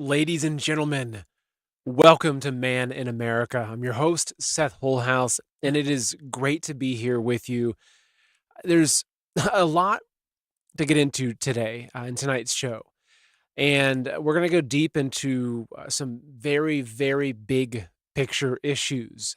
Ladies and gentlemen, welcome to Man in America. I'm your host, Seth Holhouse, and it is great to be here with you. There's a lot to get into today in tonight's show, and we're going to go deep into some very, very big picture issues,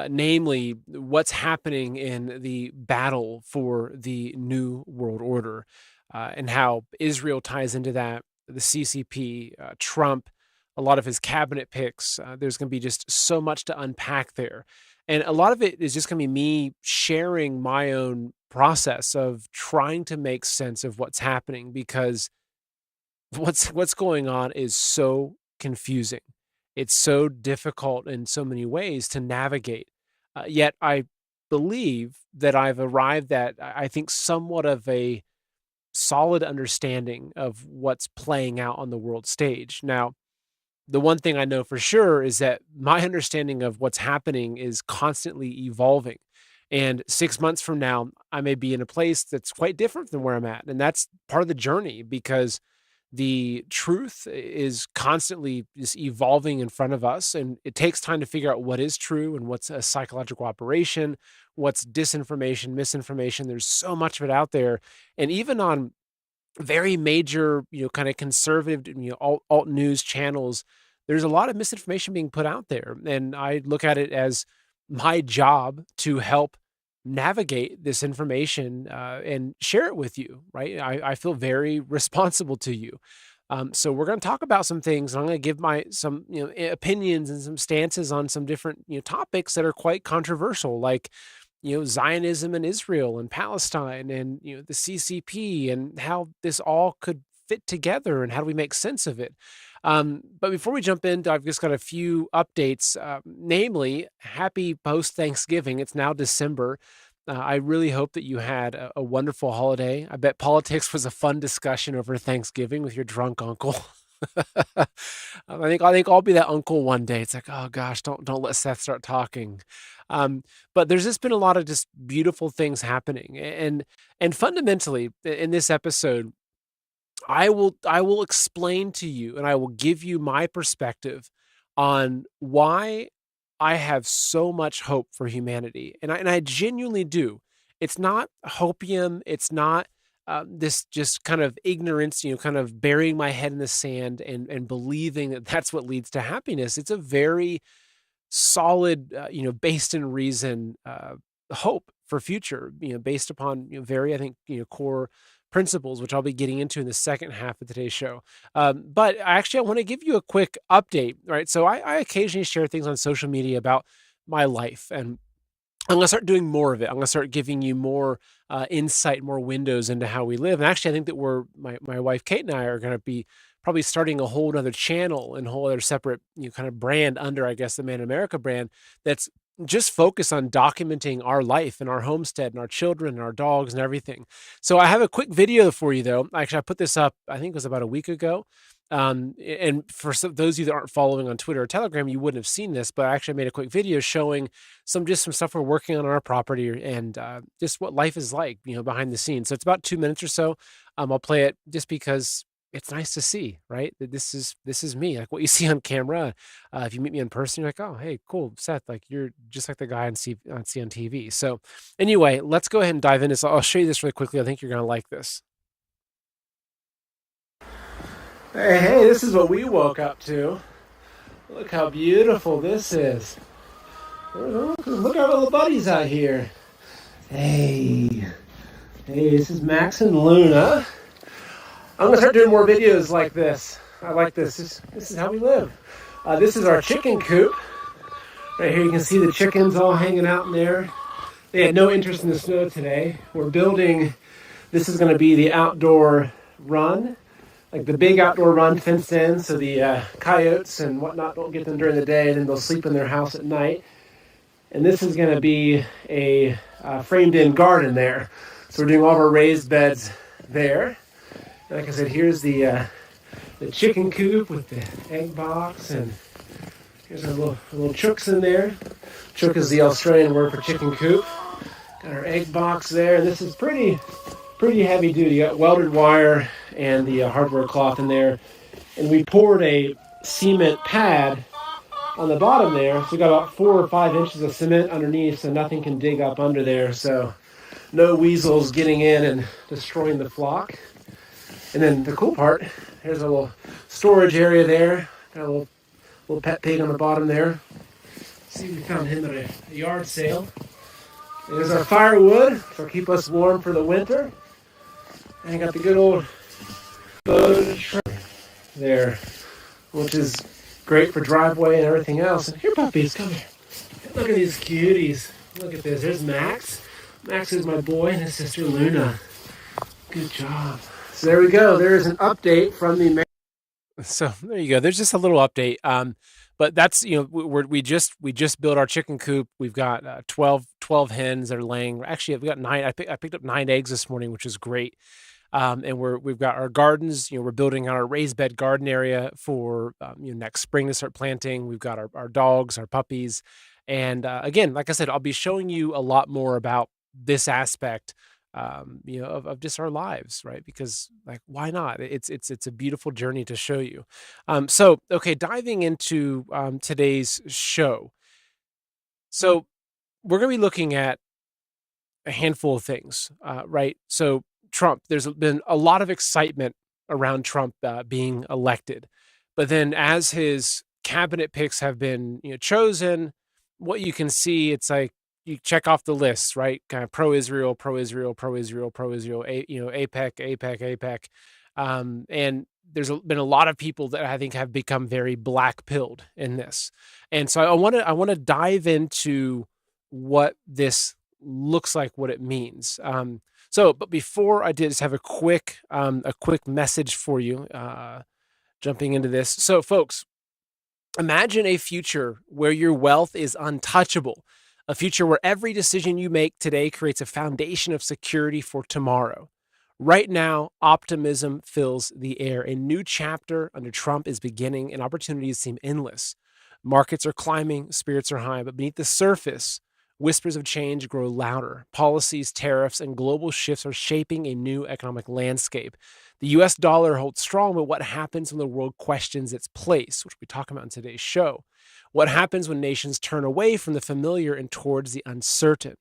namely what's happening in the battle for the New World Order and how Israel ties into that, the CCP, Trump, a lot of his cabinet picks. There's going to be just so much to unpack there. And a lot of it is just going to be me sharing my own process of trying to make sense of what's happening because what's going on is so confusing. It's so difficult in so many ways to navigate. Yet I believe that I've arrived at, I think, somewhat of a solid understanding of what's playing out on the world stage. Now, the one thing I know for sure is that my understanding of what's happening is constantly evolving. And 6 months from now, I may be in a place that's quite different than where I'm at. And that's part of the journey because the truth is constantly just evolving in front of us. And it takes time to figure out what is true and what's a psychological operation, what's disinformation, misinformation. There's so much of it out there. And even on very major, kind of conservative, alt news channels, there's a lot of misinformation being put out there. And I look at it as my job to help navigate this information and share it with you, right? I feel very responsible to you. So we're going to talk about some things, and I'm going to give some opinions and some stances on some different topics that are quite controversial, like Zionism and Israel and Palestine and the CCP and how this all could fit together and how do we make sense of it. But before we jump in, I've just got a few updates, namely, happy post-Thanksgiving. It's now December. I really hope that you had a wonderful holiday. I bet politics was a fun discussion over Thanksgiving with your drunk uncle. I think I'll be that uncle one day. It's like, oh gosh, don't let Seth start talking. But there's just been a lot of just beautiful things happening, and fundamentally in this episode, I will explain to you and I will give you my perspective on why I have so much hope for humanity, and I genuinely do. It's not hopium. It's not this just kind of ignorance, kind of burying my head in the sand and believing that that's what leads to happiness. It's a very solid, based in reason, hope for future, based upon very, I think, core principles, which I'll be getting into in the second half of today's show. But actually, I want to give you a quick update, right? So I occasionally share things on social media about my life, and I'm going to start doing more of it. I'm going to start giving you more insight, more windows into how we live. And actually, I think that my wife, Kate, and I are going to be probably starting a whole other channel and a whole other separate, kind of brand under, I guess, the Man America brand that's just focused on documenting our life and our homestead and our children and our dogs and everything. So I have a quick video for you, though. Actually, I put this up, I think it was about a week ago. And for those of you that aren't following on Twitter or Telegram, you wouldn't have seen this, but I actually made a quick video showing some stuff we're working on our property and just what life is like, behind the scenes. So it's about 2 minutes or so. I'll play it just because it's nice to see, right? That this is me, like what you see on camera. If you meet me in person, you're like, oh, hey, cool, Seth, like you're just like the guy on TV. So anyway, let's go ahead and dive in. So I'll show you this really quickly. I think you're going to like this. Hey, this is what we woke up to. Look how beautiful this is. Look at our little buddies out here. Hey, this is Max and Luna. I'm gonna start doing more videos like this. I like this. This is how we live. This is our chicken coop. Right here you can see the chickens all hanging out in there. They had no interest in the snow today. We're building, this is gonna be the outdoor run, like the big outdoor run fenced in so the coyotes and whatnot don't get them during the day and then they'll sleep in their house at night. And this is gonna be a framed in garden there. So we're doing all of our raised beds there. Like I said, here's the chicken coop with the egg box, and here's our little chooks in there. Chook is the Australian word for chicken coop. Got our egg box there, and this is pretty heavy duty. Got welded wire and the hardware cloth in there, and we poured a cement pad on the bottom there. So we got about 4 or 5 inches of cement underneath, so nothing can dig up under there. So no weasels getting in and destroying the flock. And then the cool part, here's a little storage area there. Got a little pet pig on the bottom there. See, we found him at a yard sale. There's our firewood, so keep us warm for the winter. And got the good old boat there, which is great for driveway and everything else. And here, puppies, come here. Look at these cuties. Look at this. There's Max. Max is my boy and his sister Luna. Good job. So there we go. There is an update from the. So there you go. There's just a little update. But that's, we just built our chicken coop. We've got 12 hens that are laying. Actually, I've got 9. I picked up 9 eggs this morning, which is great. And we've got our gardens. We're building our raised bed garden area for next spring to start planting. We've got our dogs, our puppies, and again, like I said, I'll be showing you a lot more about this aspect, of just our lives, right? Because like, why not? It's a beautiful journey to show you. So okay, diving into today's show. So we're going to be looking at a handful of things, right? So Trump, there's been a lot of excitement around Trump being elected, but then as his cabinet picks have been chosen, what you can see, it's like you check off the list, right? Kind of pro-Israel, pro-Israel, pro-Israel, pro-Israel, APEC, APEC, APEC, and there's been a lot of people that I think have become very black-pilled in this, and so I want to dive into what this looks like, what it means. But before I did, just have a quick message for you, jumping into this. So folks, imagine a future where your wealth is untouchable, a future where every decision you make today creates a foundation of security for tomorrow. Right now, optimism fills the air. A new chapter under Trump is beginning, and opportunities seem endless. Markets are climbing, spirits are high, but beneath the surface, whispers of change grow louder. Policies, tariffs, and global shifts are shaping a new economic landscape. The US dollar holds strong, but what happens when the world questions its place, which we talk about in today's show? What happens when nations turn away from the familiar and towards the uncertain?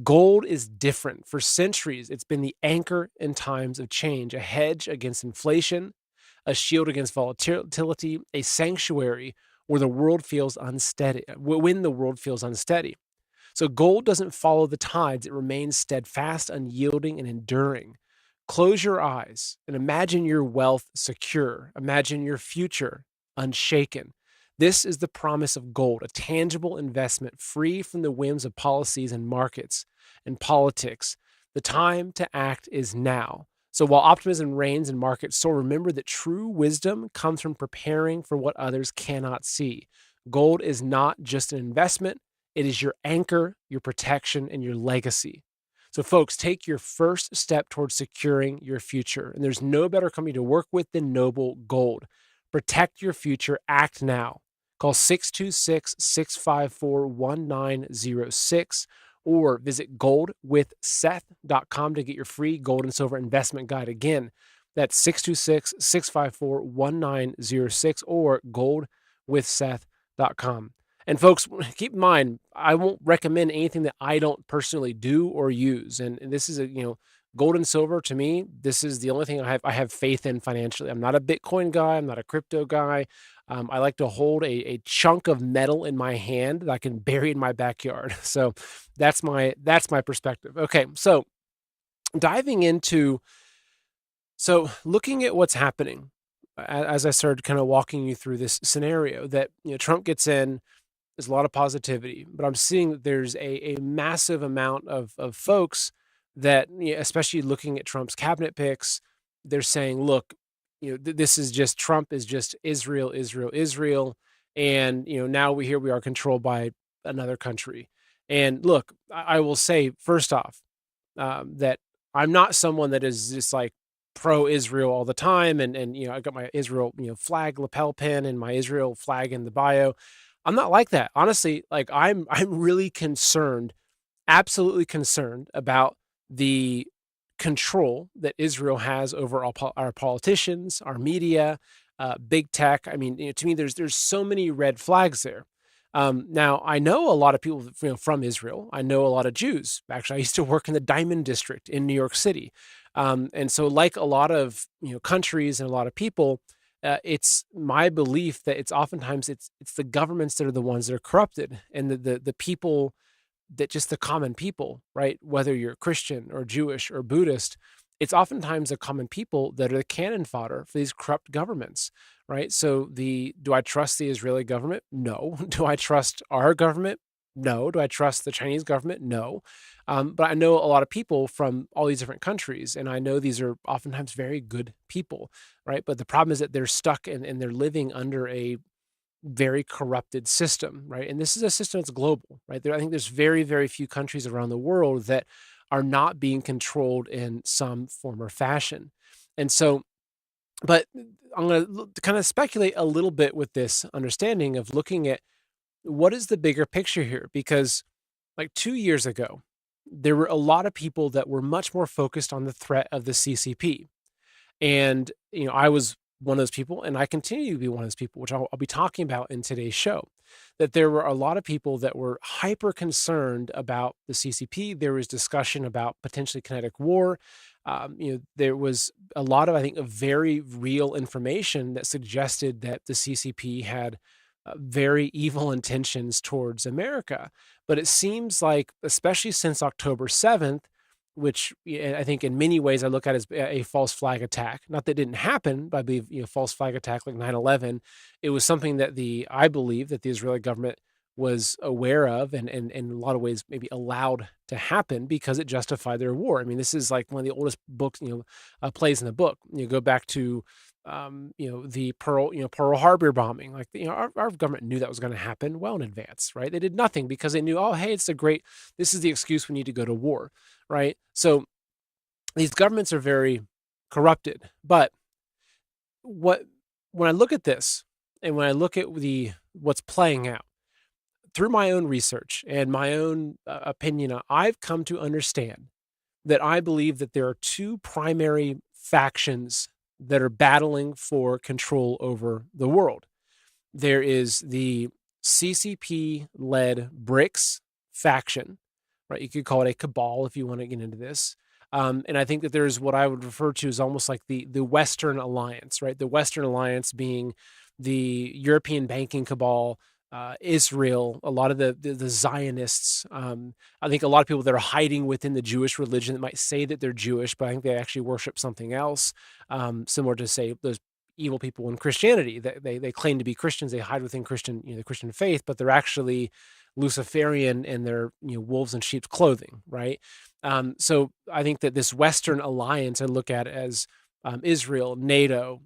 Gold is different. For centuries, it's been the anchor in times of change, a hedge against inflation, a shield against volatility, a sanctuary where the world feels unsteady, when the world feels unsteady. So gold doesn't follow the tides. It remains steadfast, unyielding, and enduring. Close your eyes and imagine your wealth secure. Imagine your future unshaken. This is the promise of gold, a tangible investment free from the whims of policies and markets and politics. The time to act is now. So while optimism reigns in markets soar, remember that true wisdom comes from preparing for what others cannot see. Gold is not just an investment. It is your anchor, your protection, and your legacy. So folks, take your first step towards securing your future. And there's no better company to work with than Noble Gold. Protect your future. Act now. Call 626-654-1906 or visit goldwithseth.com to get your free gold and silver investment guide. Again, that's 626-654-1906 or goldwithseth.com. And folks, keep in mind, I won't recommend anything that I don't personally do or use. And this is gold and silver to me, this is the only thing I have faith in financially. I'm not a Bitcoin guy. I'm not a crypto guy. I like to hold a chunk of metal in my hand that I can bury in my backyard. So that's my perspective. Okay, so diving into, looking at what's happening, as I started kind of walking you through this scenario that Trump gets in. There's a lot of positivity, but I'm seeing that there's a massive amount of folks that, especially looking at Trump's cabinet picks, they're saying, look, this is just, Trump is just Israel, Israel, Israel. And, now we are controlled by another country. And look, I will say, first off, that I'm not someone that is just like pro-Israel all the time. And I got my Israel, flag lapel pin and my Israel flag in the bio. I'm not like that. Honestly, like I'm really concerned, absolutely concerned about the control that Israel has over our politicians, our media, big tech. I mean, to me, there's so many red flags there. Now, I know a lot of people, from Israel. I know a lot of Jews. Actually, I used to work in the Diamond District in New York City, and so like a lot of countries and a lot of people, it's my belief that it's oftentimes it's the governments that are the ones that are corrupted, and the people, that just the common people, right? Whether you're Christian or Jewish or Buddhist, it's oftentimes the common people that are the cannon fodder for these corrupt governments, right? So do I trust the Israeli government? No. Do I trust our government? No. Do I trust the Chinese government? No. But I know a lot of people from all these different countries, and I know these are oftentimes very good people, right? But the problem is that they're stuck and they're living under a very corrupted system, right? And this is a system that's global, right? I think there's very, very few countries around the world that are not being controlled in some form or fashion. And so, but I'm going to kind of speculate a little bit with this understanding of looking at what is the bigger picture here, because like 2 years ago, there were a lot of people that were much more focused on the threat of the CCP. And, I was one of those people, and I continue to be one of those people, which I'll be talking about in today's show, that there were a lot of people that were hyper concerned about the CCP. There was discussion about potentially kinetic war. There was a lot of, I think, of very real information that suggested that the CCP had very evil intentions towards America. But it seems like, especially since October 7th, which I think in many ways I look at as a false flag attack. Not that it didn't happen, but I believe, false flag attack like 9/11, it was something that I believe that the Israeli government was aware of, and in a lot of ways maybe allowed to happen because it justified their war. I mean, this is like one of the oldest books, plays in the book. You go back to the Pearl Harbor bombing. Like, our government knew that was going to happen well in advance, right? They did nothing because they knew, oh, hey, this is the excuse we need to go to war, right? So these governments are very corrupted. But when I look at this, and when I look at what's playing out through my own research and my own opinion, I've come to understand that I believe that there are two primary factions that are battling for control over the world. There is the CCP-led BRICS faction, right? You could call it a cabal if you want to get into this. And I think that there's what I would refer to as almost like the Western Alliance, right? The Western Alliance being the European banking cabal, Israel, a lot of the Zionists. I think a lot of people that are hiding within the Jewish religion that might say that they're Jewish, but I think they actually worship something else, similar to, say, those evil people in Christianity. They claim to be Christians, they hide within the Christian faith, but they're actually Luciferian, and they're wolves in sheep's clothing, right? So I think that this Western alliance I look at as Israel, NATO,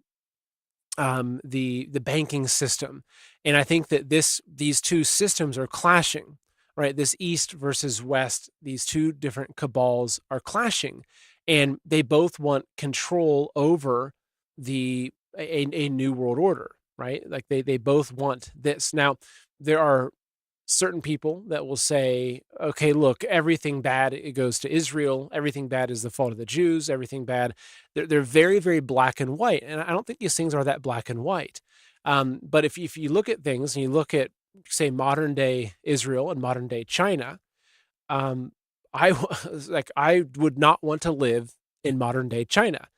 the banking system, and I think that these two systems are clashing, right? This East versus West, these two different cabals are clashing, and they both want control over a new world order, right? Like they both want this. Now, there are certain people that will say, okay, look, everything bad, it goes to Israel. Everything bad is the fault of the Jews. Everything bad. They're very, very black and white. And I don't think these things are that black and white. But if you look at things and you look at, say, modern day Israel and modern day China, I I would not want to live in modern day China,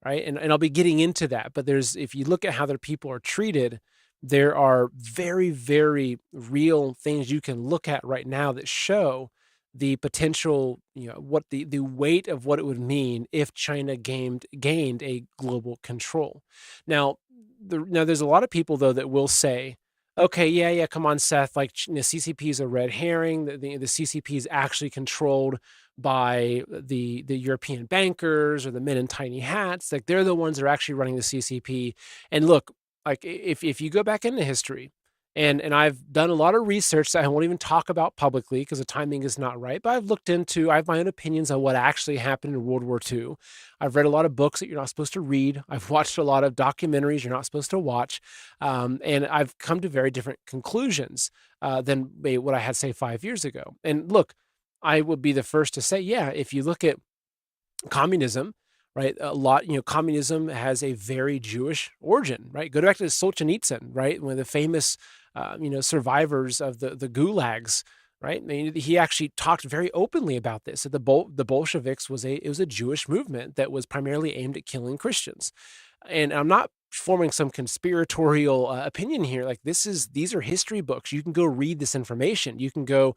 right? And I'll be getting into that. But if you look at how their people are treated, there are very, very real things you can look at right now that show the potential, what the weight of what it would mean if China gained a global control. Now, there's a lot of people though that will say, okay, yeah, come on, Seth, like, the CCP is a red herring. The CCP is actually controlled by the European bankers or the men in tiny hats. Like, they're the ones that are actually running the CCP. And look, like, if you go back into history, and I've done a lot of research that I won't even talk about publicly because the timing is not right, but I have my own opinions on what actually happened in World War II. I've read a lot of books that you're not supposed to read. I've watched a lot of documentaries you're not supposed to watch. And I've come to very different conclusions than what I had, say, 5 years ago. And look, I would be the first to say, yeah, if you look at communism, right? A lot, communism has a very Jewish origin, right? Go back to Solzhenitsyn, right? One of the famous, survivors of the gulags, right? I mean, he actually talked very openly about this. That the Bolsheviks was a Jewish movement that was primarily aimed at killing Christians. And I'm not forming some conspiratorial opinion here. Like these are history books. You can go read this information. You can go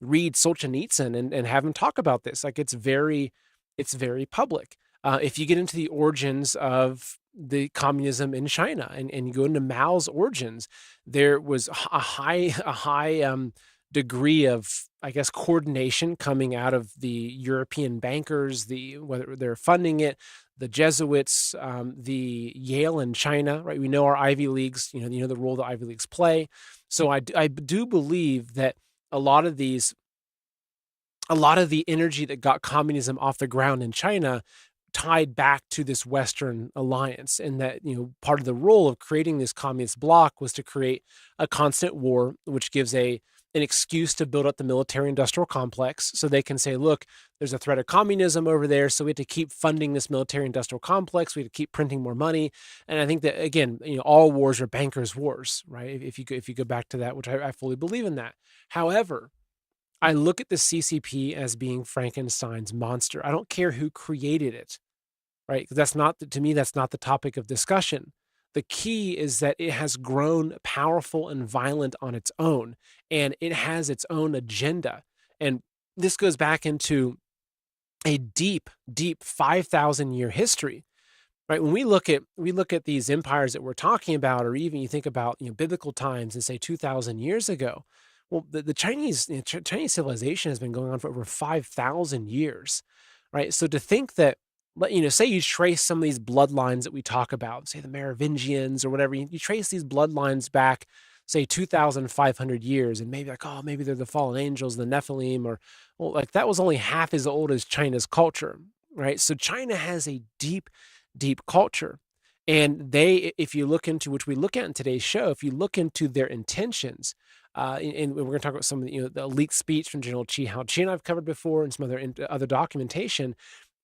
read Solzhenitsyn and have him talk about this. Like it's very public. If you get into the origins of the communism in China and you go into Mao's origins, there was a high degree of, I guess, coordination coming out of the European bankers, whether they're funding it, the Jesuits, the Yale in China, right? We know our Ivy Leagues, the role the Ivy Leagues play. So I do believe that a lot of these a lot of the energy that got communism off the ground in China tied back to this Western alliance, and that part of the role of creating this communist bloc was to create a constant war, which gives an excuse to build up the military industrial complex, so they can say, look, there's a threat of communism over there, so we have to keep funding this military industrial complex, we have to keep printing more money. And I think that, again, all wars are bankers wars, right? If you go back to that, which I fully believe in that. However, I look at the CCP as being Frankenstein's monster. I don't care who created it, right? 'Cause to me, that's not the topic of discussion. The key is that it has grown powerful and violent on its own, and it has its own agenda. And this goes back into a deep, deep 5,000-year history, right? When we look at these empires that we're talking about, or even you think about biblical times and say 2,000 years ago. Well, the Chinese Chinese civilization has been going on for over 5,000 years, right? So to think that, say you trace some of these bloodlines that we talk about, say the Merovingians or whatever, you trace these bloodlines back, say 2,500 years, and maybe like, oh, maybe they're the fallen angels, the Nephilim, or well, like that was only half as old as China's culture, right? So China has a deep, deep culture. And if you look into, which we look at in today's show, if you look into their intentions, and we're going to talk about some of the leaked speech from General Chi and I've covered before, and some other documentation.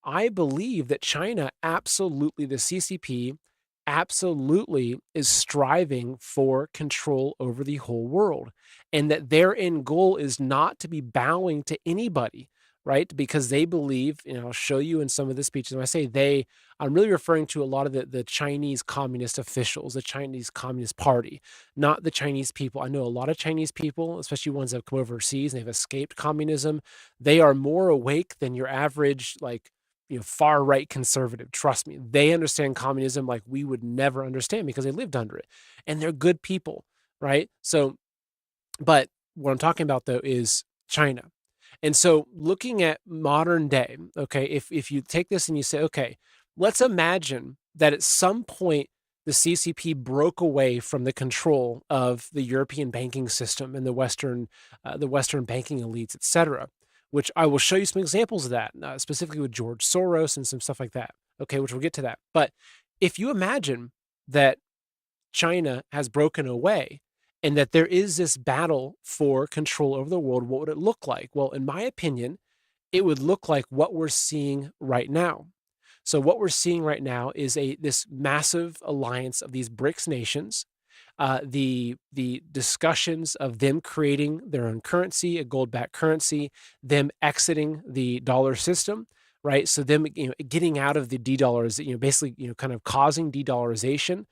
I believe that China absolutely, the CCP absolutely is striving for control over the whole world, and that their end goal is not to be bowing to anybody, right? Because they believe, I'll show you in some of the speeches. When I say they, I'm really referring to a lot of the Chinese communist officials, the Chinese Communist Party, not the Chinese people. I know a lot of Chinese people, especially ones that have come overseas and they've escaped communism. They are more awake than your average, like, far right conservative. Trust me, they understand communism like we would never understand because they lived under it, and they're good people, right? So, but what I'm talking about though is China. And so looking at modern day, okay, if you take this and you say, okay, let's imagine that at some point the CCP broke away from the control of the European banking system and the Western banking elites, et cetera, which I will show you some examples of that, specifically with George Soros and some stuff like that. Okay, which we'll get to that. But if you imagine that China has broken away and that there is this battle for control over the world, what would it look like? Well, in my opinion, it would look like what we're seeing right now. So what we're seeing right now is this massive alliance of these BRICS nations, the discussions of them creating their own currency, a gold-backed currency, them exiting the dollar system, right? So them getting out of the de-dollars, basically kind of causing de-dollarization,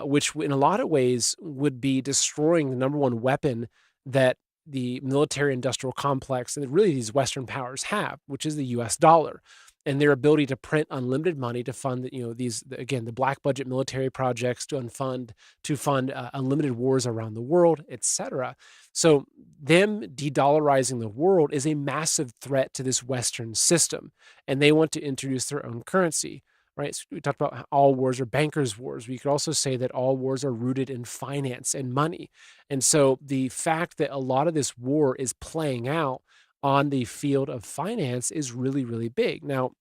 which in a lot of ways would be destroying the number one weapon that the military industrial complex and really these Western powers have, which is the US dollar, and their ability to print unlimited money to fund the black budget military projects, to fund unlimited wars around the world, etc. So them de-dollarizing the world is a massive threat to this Western system, and they want to introduce their own currency. Right. So we talked about how all wars are bankers' wars. We could also say that all wars are rooted in finance and money. And so the fact that a lot of this war is playing out on the field of finance is really, really big. Now,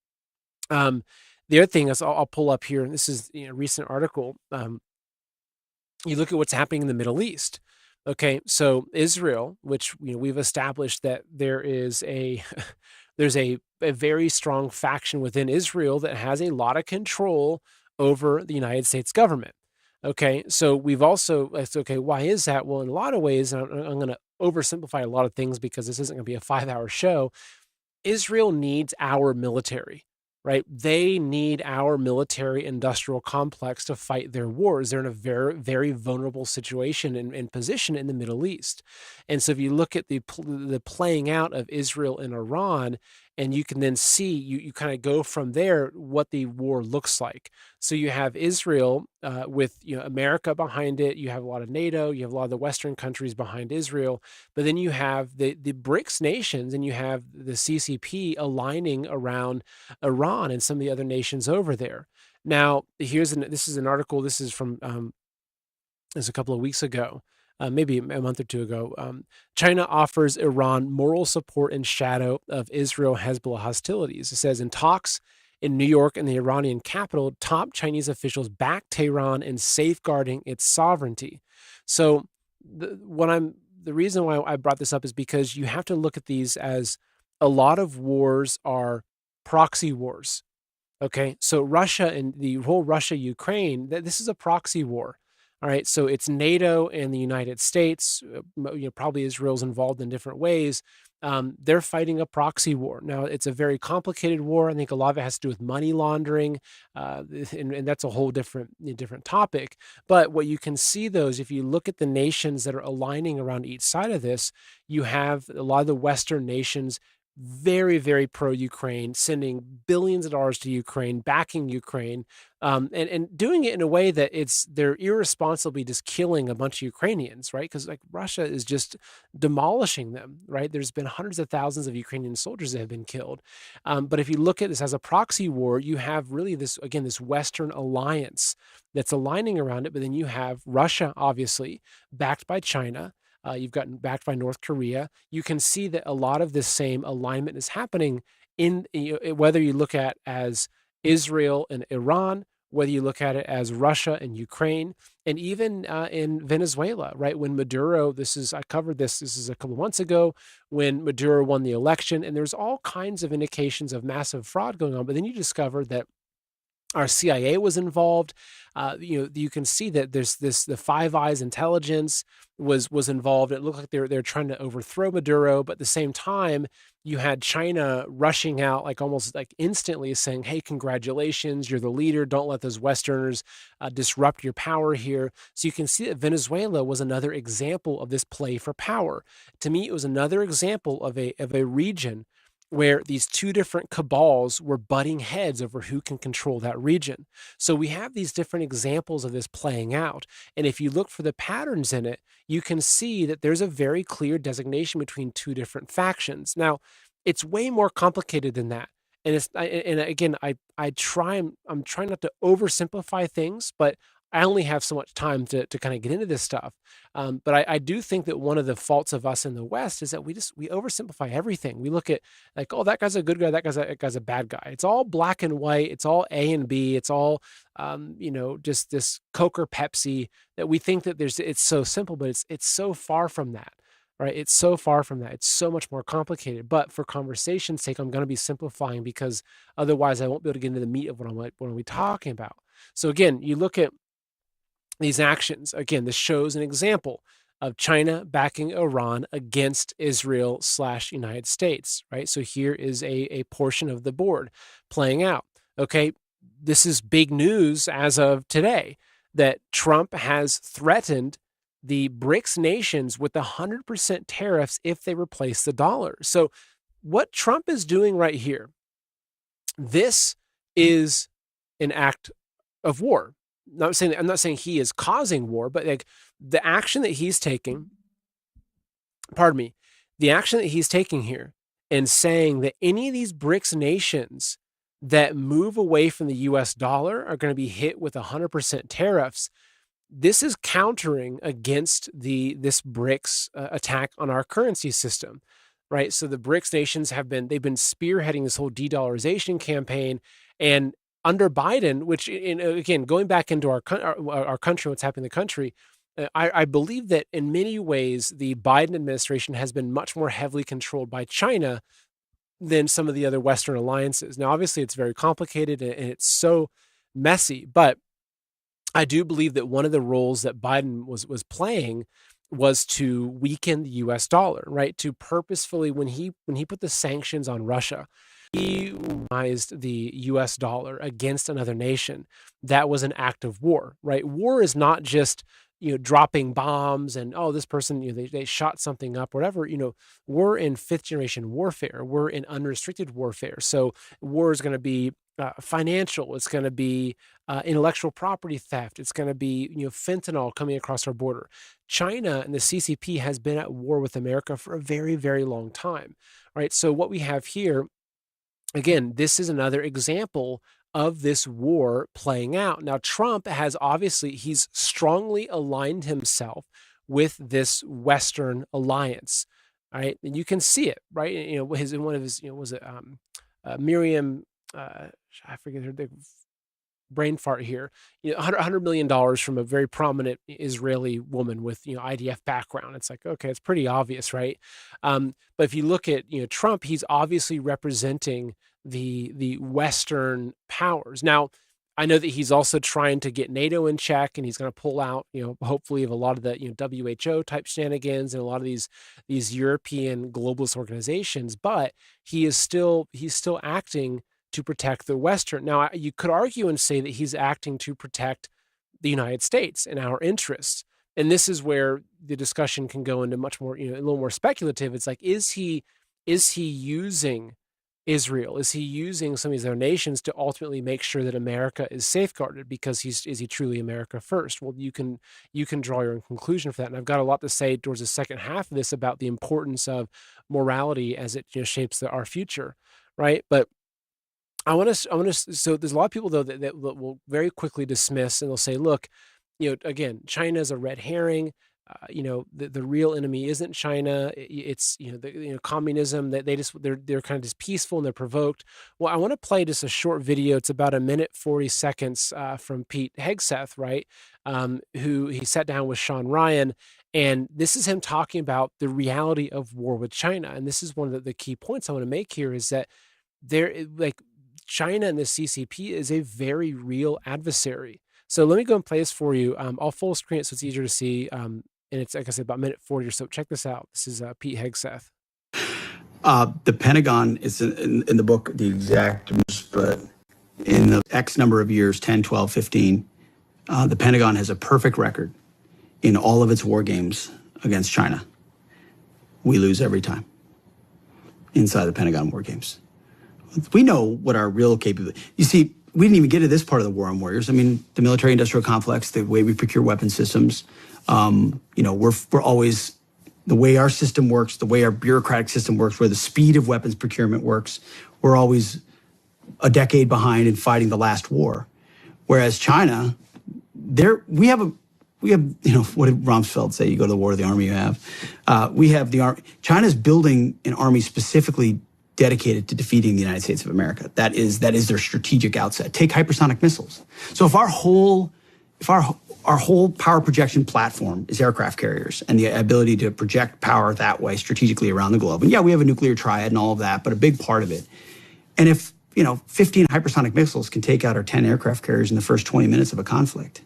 the other thing is I'll pull up here, and this is a recent article. You look at what's happening in the Middle East. Okay, so Israel, which we've established that there is there's a very strong faction within Israel that has a lot of control over the United States government. Okay, so we've also, it's okay, why is that? Well, in a lot of ways, and I'm going to oversimplify a lot of things because this isn't going to be a 5-hour show. Israel needs our military, right? They need our military industrial complex to fight their wars. They're in a very, very vulnerable situation and position in the Middle East. And so if you look at the playing out of Israel and Iran, and you can then see, you kind of go from there what the war looks like. So you have Israel with America behind it. You have a lot of NATO. You have a lot of the Western countries behind Israel. But then you have the BRICS nations, and you have the CCP aligning around Iran and some of the other nations over there. Now, this is an article. This is from this a couple of weeks ago, maybe a month or two ago. China offers Iran moral support in shadow of Israel-Hezbollah hostilities. It says in talks in New York and the Iranian capital, top Chinese officials back Tehran in safeguarding its sovereignty. So the reason why I brought this up is because you have to look at these as a lot of wars are proxy wars. Okay, so Russia and the whole Russia-Ukraine, this is a proxy war. All right, so it's NATO and the United States. Probably Israel's involved in different ways. They're fighting a proxy war. Now, it's a very complicated war. I think a lot of it has to do with money laundering, and that's a whole different topic. But what you can see, though, is if you look at the nations that are aligning around each side of this, you have a lot of the Western nations very, very pro-Ukraine, sending billions of dollars to Ukraine, backing Ukraine, and doing it in a way that they're irresponsibly just killing a bunch of Ukrainians, right? Because like Russia is just demolishing them, right? There's been hundreds of thousands of Ukrainian soldiers that have been killed. But if you look at this as a proxy war, you have really this Western alliance that's aligning around it. But then you have Russia, obviously, backed by China. You've gotten backed by North Korea. You can see that a lot of this same alignment is happening in whether you look at as Israel and Iran, whether you look at it as Russia and Ukraine, and even in Venezuela, right? When Maduro, I covered this is a couple of months ago, when Maduro won the election, and there's all kinds of indications of massive fraud going on. But then you discover that our CIA was involved. You can see that there's the Five Eyes intelligence was involved. It looked like they're trying to overthrow Maduro, but at the same time, you had China rushing out like almost like instantly saying, "Hey, congratulations, you're the leader. Don't let those Westerners disrupt your power here." So you can see that Venezuela was another example of this play for power. To me, it was another example of a region where these two different cabals were butting heads over who can control that region. So we have these different examples of this playing out. And if you look for the patterns in it, you can see that there's a very clear designation between two different factions. Now, it's way more complicated than that. And again, I'm trying not to oversimplify things, but I only have so much time to kind of get into this stuff. But I do think that one of the faults of us in the West is that we oversimplify everything. We look at like, oh, that guy's a good guy, that guy's a bad guy. It's all black and white. It's all A and B. It's all just this Coke or Pepsi, that we think that it's so simple, but it's so far from that. Right? It's so far from that. It's so much more complicated. But for conversation's sake, I'm going to be simplifying because otherwise I won't be able to get into the meat of what are we talking about. So again, you look at these actions. Again, this shows an example of China backing Iran against Israel/United States, right? So here is a portion of the board playing out. Okay, this is big news as of today that Trump has threatened the BRICS nations with 100% tariffs if they replace the dollar. So what Trump is doing right here, this is an act of war. I'm not saying he is causing war, but like the action that he's taking, the action that he's taking here and saying that any of these BRICS nations that move away from the US dollar are going to be hit with 100% tariffs. This is countering against this BRICS attack on our currency system, right? So the BRICS nations they've been spearheading this whole de-dollarization campaign, and under Biden, which again, going back into our country, what's happening in the country, I believe that in many ways the Biden administration has been much more heavily controlled by China than some of the other Western alliances. Now, obviously, it's very complicated and it's so messy, but I do believe that one of the roles that Biden was playing was to weaken the U.S. dollar, right? To purposefully, when he put the sanctions on Russia, he weaponized the U.S. dollar against another nation. That was an act of war, right? War is not just dropping bombs and this person they shot something up, whatever. We're in fifth generation warfare. We're in unrestricted warfare. So war is going to be financial. It's going to be intellectual property theft. It's going to be fentanyl coming across our border. China and the CCP has been at war with America for a very, very long time, right? So what we have here, again, this is another example of this war playing out. Now, Trump has he's strongly aligned himself with this Western alliance, right? And you can see it, right? In one of his, was it Miriam? I forget her brain fart here. $100 million from a very prominent Israeli woman with IDF background. It's like, okay, it's pretty obvious, right? But if you look at Trump, he's obviously representing the Western powers. Now, I know that he's also trying to get NATO in check, and he's going to pull out, hopefully, of a lot of the WHO type shenanigans and a lot of these European globalist organizations. But he's still acting to protect the Western. Now, you could argue and say that he's acting to protect the United States and our interests. And this is where the discussion can go into much more, a little more speculative. It's like, is he using Israel? Is he using some of these other nations to ultimately make sure that America is safeguarded? Because is he truly America first? Well, you can draw your own conclusion for that. And I've got a lot to say towards the second half of this about the importance of morality as it shapes our future, right? But I want to. So there's a lot of people though that will very quickly dismiss, and they'll say, "Look, again, China is a red herring. The real enemy isn't China. It's communism. That they're kind of just peaceful and they're provoked." Well, I want to play just a short video. It's about 1:40 from Pete Hegseth, right? Who he sat down with Sean Ryan. And this is him talking about the reality of war with China. And this is one of the key points I want to make here is that China and the CCP is a very real adversary. So let me go and play this for you. I'll full screen it so it's easier to see. And it's, like I said, about 1:40 or so. Check this out. This is Pete Hegseth. The Pentagon is in the book, the exact, but in the X number of years, 10, 12, 15, the Pentagon has a perfect record in all of its war games against China. We lose every time inside the Pentagon war games. We know what our real capability. You see, we didn't even get to this part of the war on warriors. I mean, the military-industrial complex, the way we procure weapon systems. We're always the way our system works, the way our bureaucratic system works, where the speed of weapons procurement works. We're always a decade behind in fighting the last war, whereas China, we have. What did Rumsfeld say? You go to the war, the army you have. We have the army. China's building an army specifically dedicated to defeating the United States of America. That is their strategic outset. Take hypersonic missiles. So if our whole power projection platform is aircraft carriers and the ability to project power that way strategically around the globe, and yeah, we have a nuclear triad and all of that, but a big part of it. And if 15 hypersonic missiles can take out our 10 aircraft carriers in the first 20 minutes of a conflict,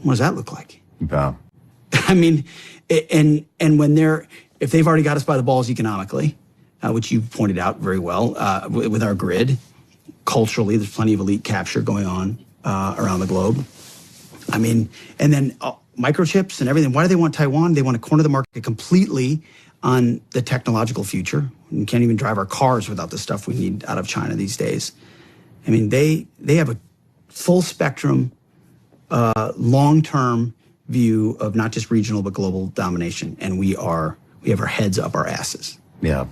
what does that look like? Yeah. I mean, and if they've already got us by the balls economically, which you pointed out very well, with our grid. Culturally, there's plenty of elite capture going on around the globe. I mean, and then microchips and everything. Why do they want Taiwan? They want to corner the market completely on the technological future. We can't even drive our cars without the stuff we need out of China these days. I mean, they have a full spectrum, long-term view of not just regional but global domination, and we have our heads up our asses. Yeah.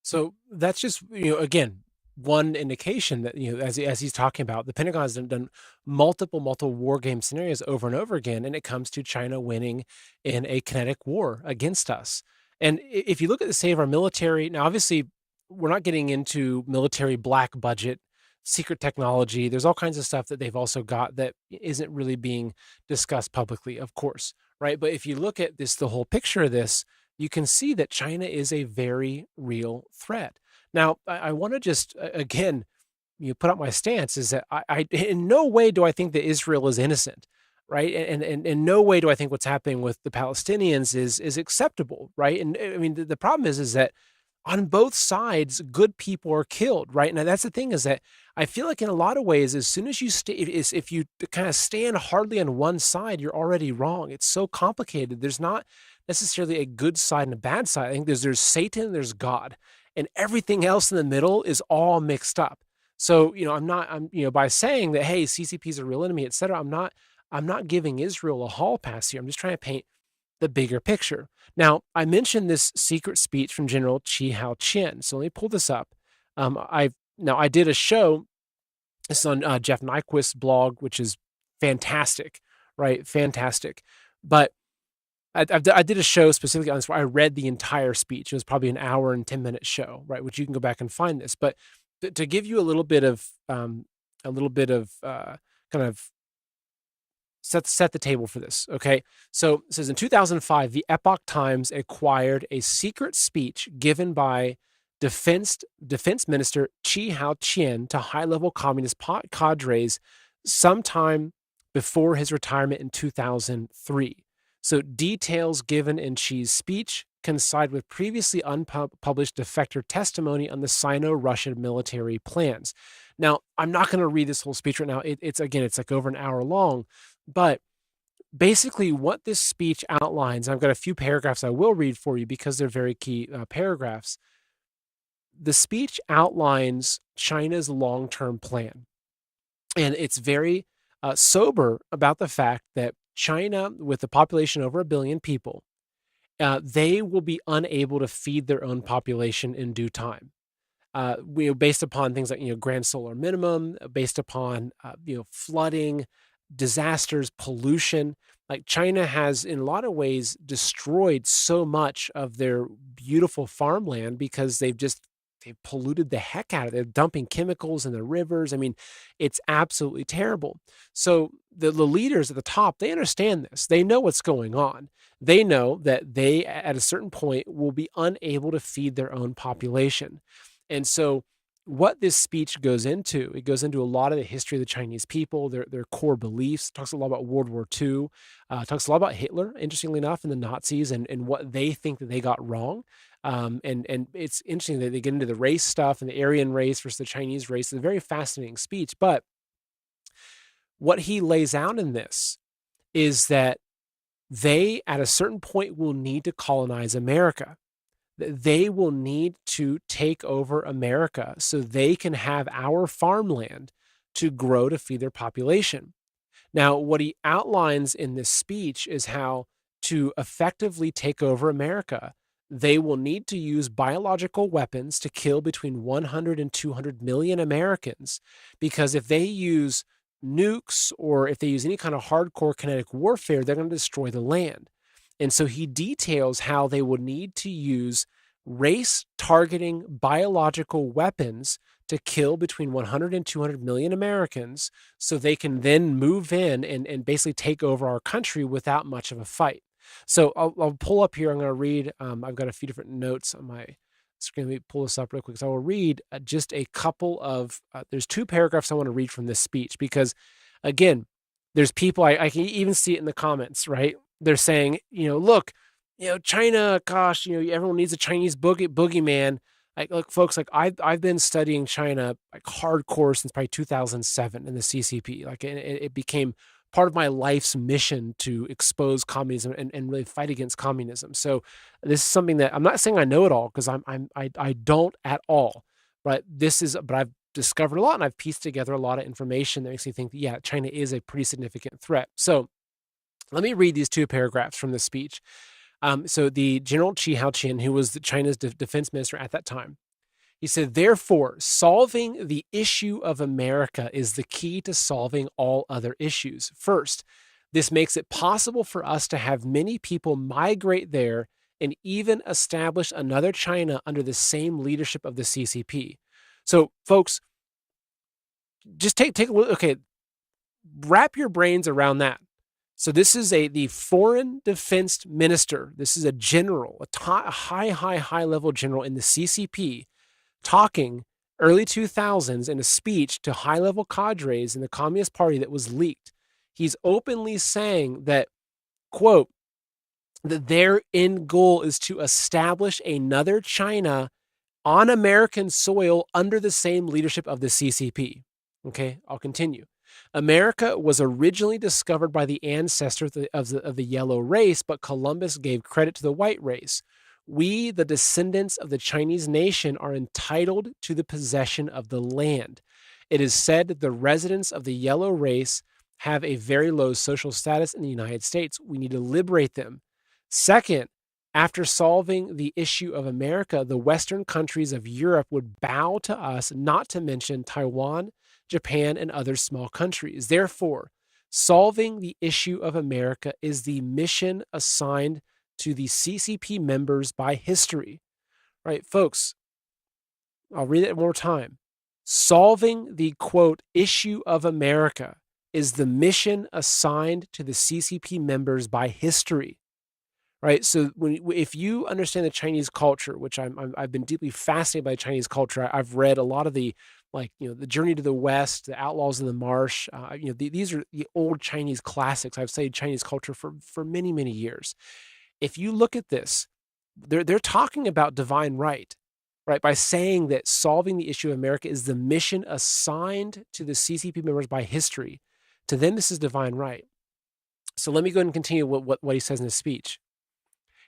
So that's just, again, one indication that, as he's talking about, the Pentagon has done multiple war game scenarios over and over again, and it comes to China winning in a kinetic war against us. And if you look at the state of our military, now, obviously, we're not getting into military black budget, secret technology. There's all kinds of stuff that they've also got that isn't really being discussed publicly, of course, right? But if you look at the whole picture of this, you can see that China is a very real threat. Now, I want to just, again, put up my stance is that I in no way do I think that Israel is innocent, right? And in no way do I think what's happening with the Palestinians is acceptable, right? And I mean, the problem is that on both sides, good people are killed, right? Now that's the thing is that I feel like in a lot of ways, as soon as you if you kind of stand hardly on one side, you're already wrong. It's so complicated. There's not necessarily a good side and a bad side. I think there's Satan, there's God, and everything else in the middle is all mixed up. So by saying that hey, CCP is a real enemy, et cetera, I'm not giving Israel a hall pass here. I'm just trying to paint the bigger picture. Now, I mentioned this secret speech from General Chi Hao Chien. So let me pull this up. I did a show. This is on Jeff Nyquist's blog, which is fantastic, right? Fantastic. But I did a show specifically on this where I read the entire speech. It was probably an hour and 10-minute show, right? Which you can go back and find this. But to give you a little bit of kind of set the table for this. Okay. So it says in 2005, the Epoch Times acquired a secret speech given by Defense Minister Chi Hao Chien to high-level communist cadres sometime before his retirement in 2003. So details given in Chi's speech coincide with previously unpublished defector testimony on the Sino-Russian military plans. Now, I'm not going to read this whole speech right now. It's like over an hour long, but basically what this speech outlines, I've got a few paragraphs I will read for you because they're very key paragraphs. The speech outlines China's long-term plan, and it's very sober about the fact that China, with a population over 1 billion people, they will be unable to feed their own population in due time. Based upon things like grand solar minimum, based upon flooding, disasters, pollution. Like China has, in a lot of ways, destroyed so much of their beautiful farmland because they've polluted the heck out of it. They're dumping chemicals in the rivers. I mean, it's absolutely terrible. So the leaders at the top, they understand this. They know what's going on. They know that they, at a certain point, will be unable to feed their own population. And so what this speech goes into, it goes into a lot of the history of the Chinese people, their core beliefs, talks a lot about World War II, talks a lot about Hitler, interestingly enough, and the Nazis and what they think that they got wrong. And it's interesting that they get into the race stuff and the Aryan race versus the Chinese race. It's a very fascinating speech. But what he lays out in this is that they, at a certain point, will need to colonize America. They will need to take over America so they can have our farmland to grow to feed their population. Now, what he outlines in this speech is how to effectively take over America, they will need to use biological weapons to kill between 100 and 200 million Americans, because if they use nukes or if they use any kind of hardcore kinetic warfare, they're going to destroy the land. And so he details how they would need to use race-targeting biological weapons to kill between 100 and 200 million Americans so they can then move in and basically take over our country without much of a fight. So I'll pull up here. I'm going to read. I've got a few different notes on my screen. Let me pull this up real quick. So I will read just a couple of, there's 2 paragraphs I want to read from this speech because, again, there's people, I can even see it in the comments, right? They're saying, look, China, gosh, everyone needs a Chinese boogeyman. Like, look, folks, like I've been studying China like hardcore since probably 2007 in the CCP. Like it became part of my life's mission to expose communism and really fight against communism. So this is something that I'm not saying I know it all because I don't at all. But I've discovered a lot and I've pieced together a lot of information that makes me think that, yeah, China is a pretty significant threat. So let me read these 2 paragraphs from the speech. So the General Chi Hao Chien, who was China's defense minister at that time, he said, therefore, solving the issue of America is the key to solving all other issues. First, this makes it possible for us to have many people migrate there and even establish another China under the same leadership of the CCP. So, folks, just take a look. Okay, wrap your brains around that. So this is the foreign defense minister. This is a general, a high level general in the CCP talking early 2000s in a speech to high level cadres in the Communist Party that was leaked. He's openly saying that, quote, that their end goal is to establish another China on American soil under the same leadership of the CCP. Okay, I'll continue. America was originally discovered by the ancestors of the yellow race, but Columbus gave credit to the white race. We, the descendants of the Chinese nation, are entitled to the possession of the land. It is said that the residents of the yellow race have a very low social status in the United States. We need to liberate them. Second, after solving the issue of America, the Western countries of Europe would bow to us, not to mention Taiwan, Japan, and other small countries. Therefore, solving the issue of America is the mission assigned to the CCP members by history. Right, folks, I'll read it one more time. Solving the, quote, issue of America is the mission assigned to the CCP members by history. Right. So if you understand the Chinese culture, which I've been deeply fascinated by Chinese culture, I've read a lot of the, like, the Journey to the West, the Outlaws of the Marsh. These are the old Chinese classics. I've studied Chinese culture for many, many years. If you look at this, they're talking about divine right, by saying that solving the issue of America is the mission assigned to the CCP members by history. To them, this is divine right. So let me go ahead and continue what he says in his speech.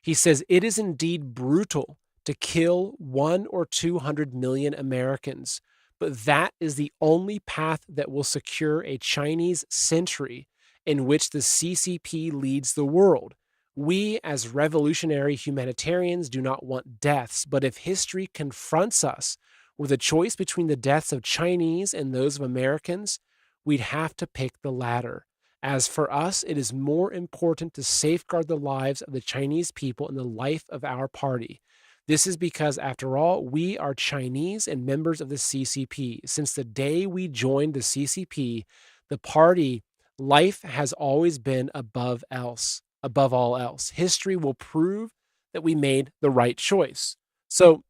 He says, it is indeed brutal to kill 1 or 200 million Americans, but that is the only path that will secure a Chinese century in which the CCP leads the world. We, as revolutionary humanitarians, do not want deaths, but if history confronts us with a choice between the deaths of Chinese and those of Americans, we'd have to pick the latter. As for us, it is more important to safeguard the lives of the Chinese people and the life of our party. This is because, after all, we are Chinese and members of the CCP. Since the day we joined the CCP, the party life has always been above all else. History will prove that we made the right choice. So,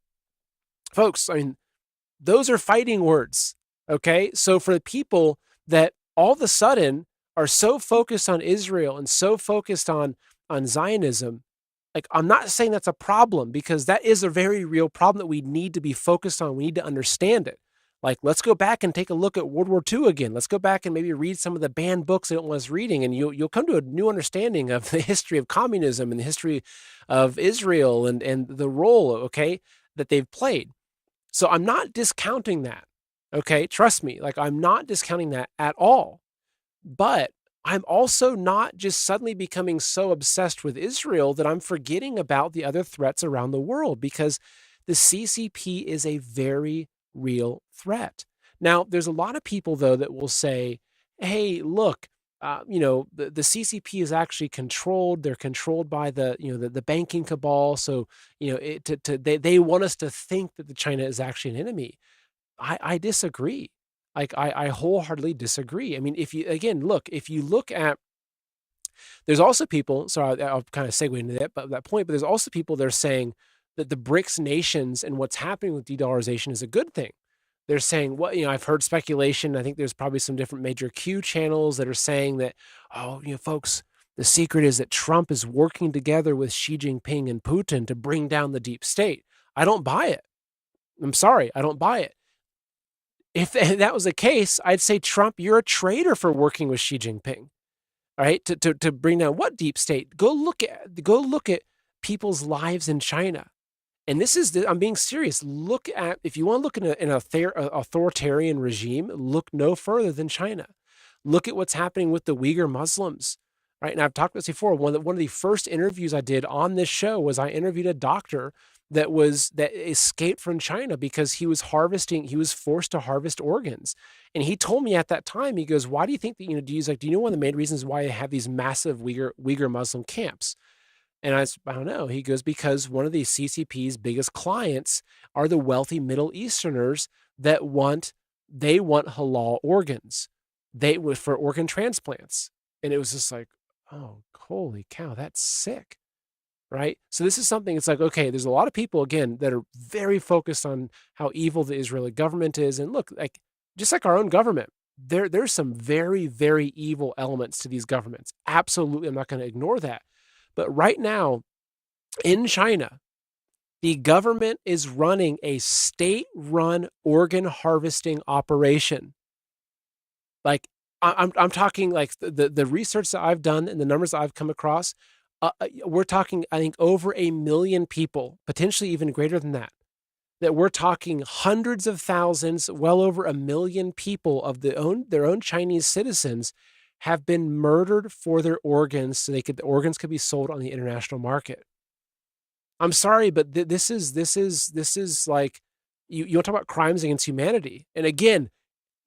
folks, I mean, those are fighting words, okay? So for the people that all of a sudden are so focused on Israel and so focused on Zionism, like, I'm not saying that's a problem, because that is a very real problem that we need to be focused on. We need to understand it. Like, let's go back and take a look at World War II again. Let's go back and maybe read some of the banned books they don't want us reading, and you'll come to a new understanding of the history of communism and the history of Israel and the role, okay, that they've played. So I'm not discounting that, okay? Trust me, like, I'm not discounting that at all. But I'm also not just suddenly becoming so obsessed with Israel that I'm forgetting about the other threats around the world, because the CCP is a very real threat. Now, there's a lot of people, though, that will say, hey, look, the CCP is actually controlled. They're controlled by the banking cabal. So, they want us to think that China is actually an enemy. I disagree. Like, I wholeheartedly disagree. I mean, if you look at, there's also people, so I'll kind of segue into that point, but there's also people that are saying that the BRICS nations and what's happening with de-dollarization is a good thing. They're saying, well, I've heard speculation. I think there's probably some different major Q channels that are saying that, folks, the secret is that Trump is working together with Xi Jinping and Putin to bring down the deep state. I don't buy it. I'm sorry, I don't buy it. If that was the case, I'd say, Trump, you're a traitor for working with Xi Jinping, all right, to bring down what deep state? Go look at people's lives in China. And I'm being serious. If you want to look at an authoritarian regime, look no further than China. Look at what's happening with the Uyghur Muslims, right? And I've talked about this before. One of the first interviews I did on this show was I interviewed a doctor that escaped from China because he was forced to harvest organs. And he told me at that time, he goes, why do you think that, do you know one of the main reasons why I have these massive Uyghur Muslim camps? And I don't know. He goes, because one of the CCP's biggest clients are the wealthy Middle Easterners that want halal organs. For organ transplants. And it was just like, Oh, holy cow, that's sick. Right? So this is something, it's like, okay, there's a lot of people, again, that are very focused on how evil the Israeli government is. And look, like, just like our own government, there's some very, very evil elements to these governments. Absolutely. I'm not going to ignore that. But right now in China, the government is running a state-run organ harvesting operation. Like, I'm talking like the research that I've done and the numbers that I've come across. We're talking, I think, over 1 million people, potentially even greater than that. That we're talking hundreds of thousands, well over 1 million people of their own Chinese citizens have been murdered for their organs, so the organs could be sold on the international market. I'm sorry, but this is like, you want to talk about crimes against humanity. And again,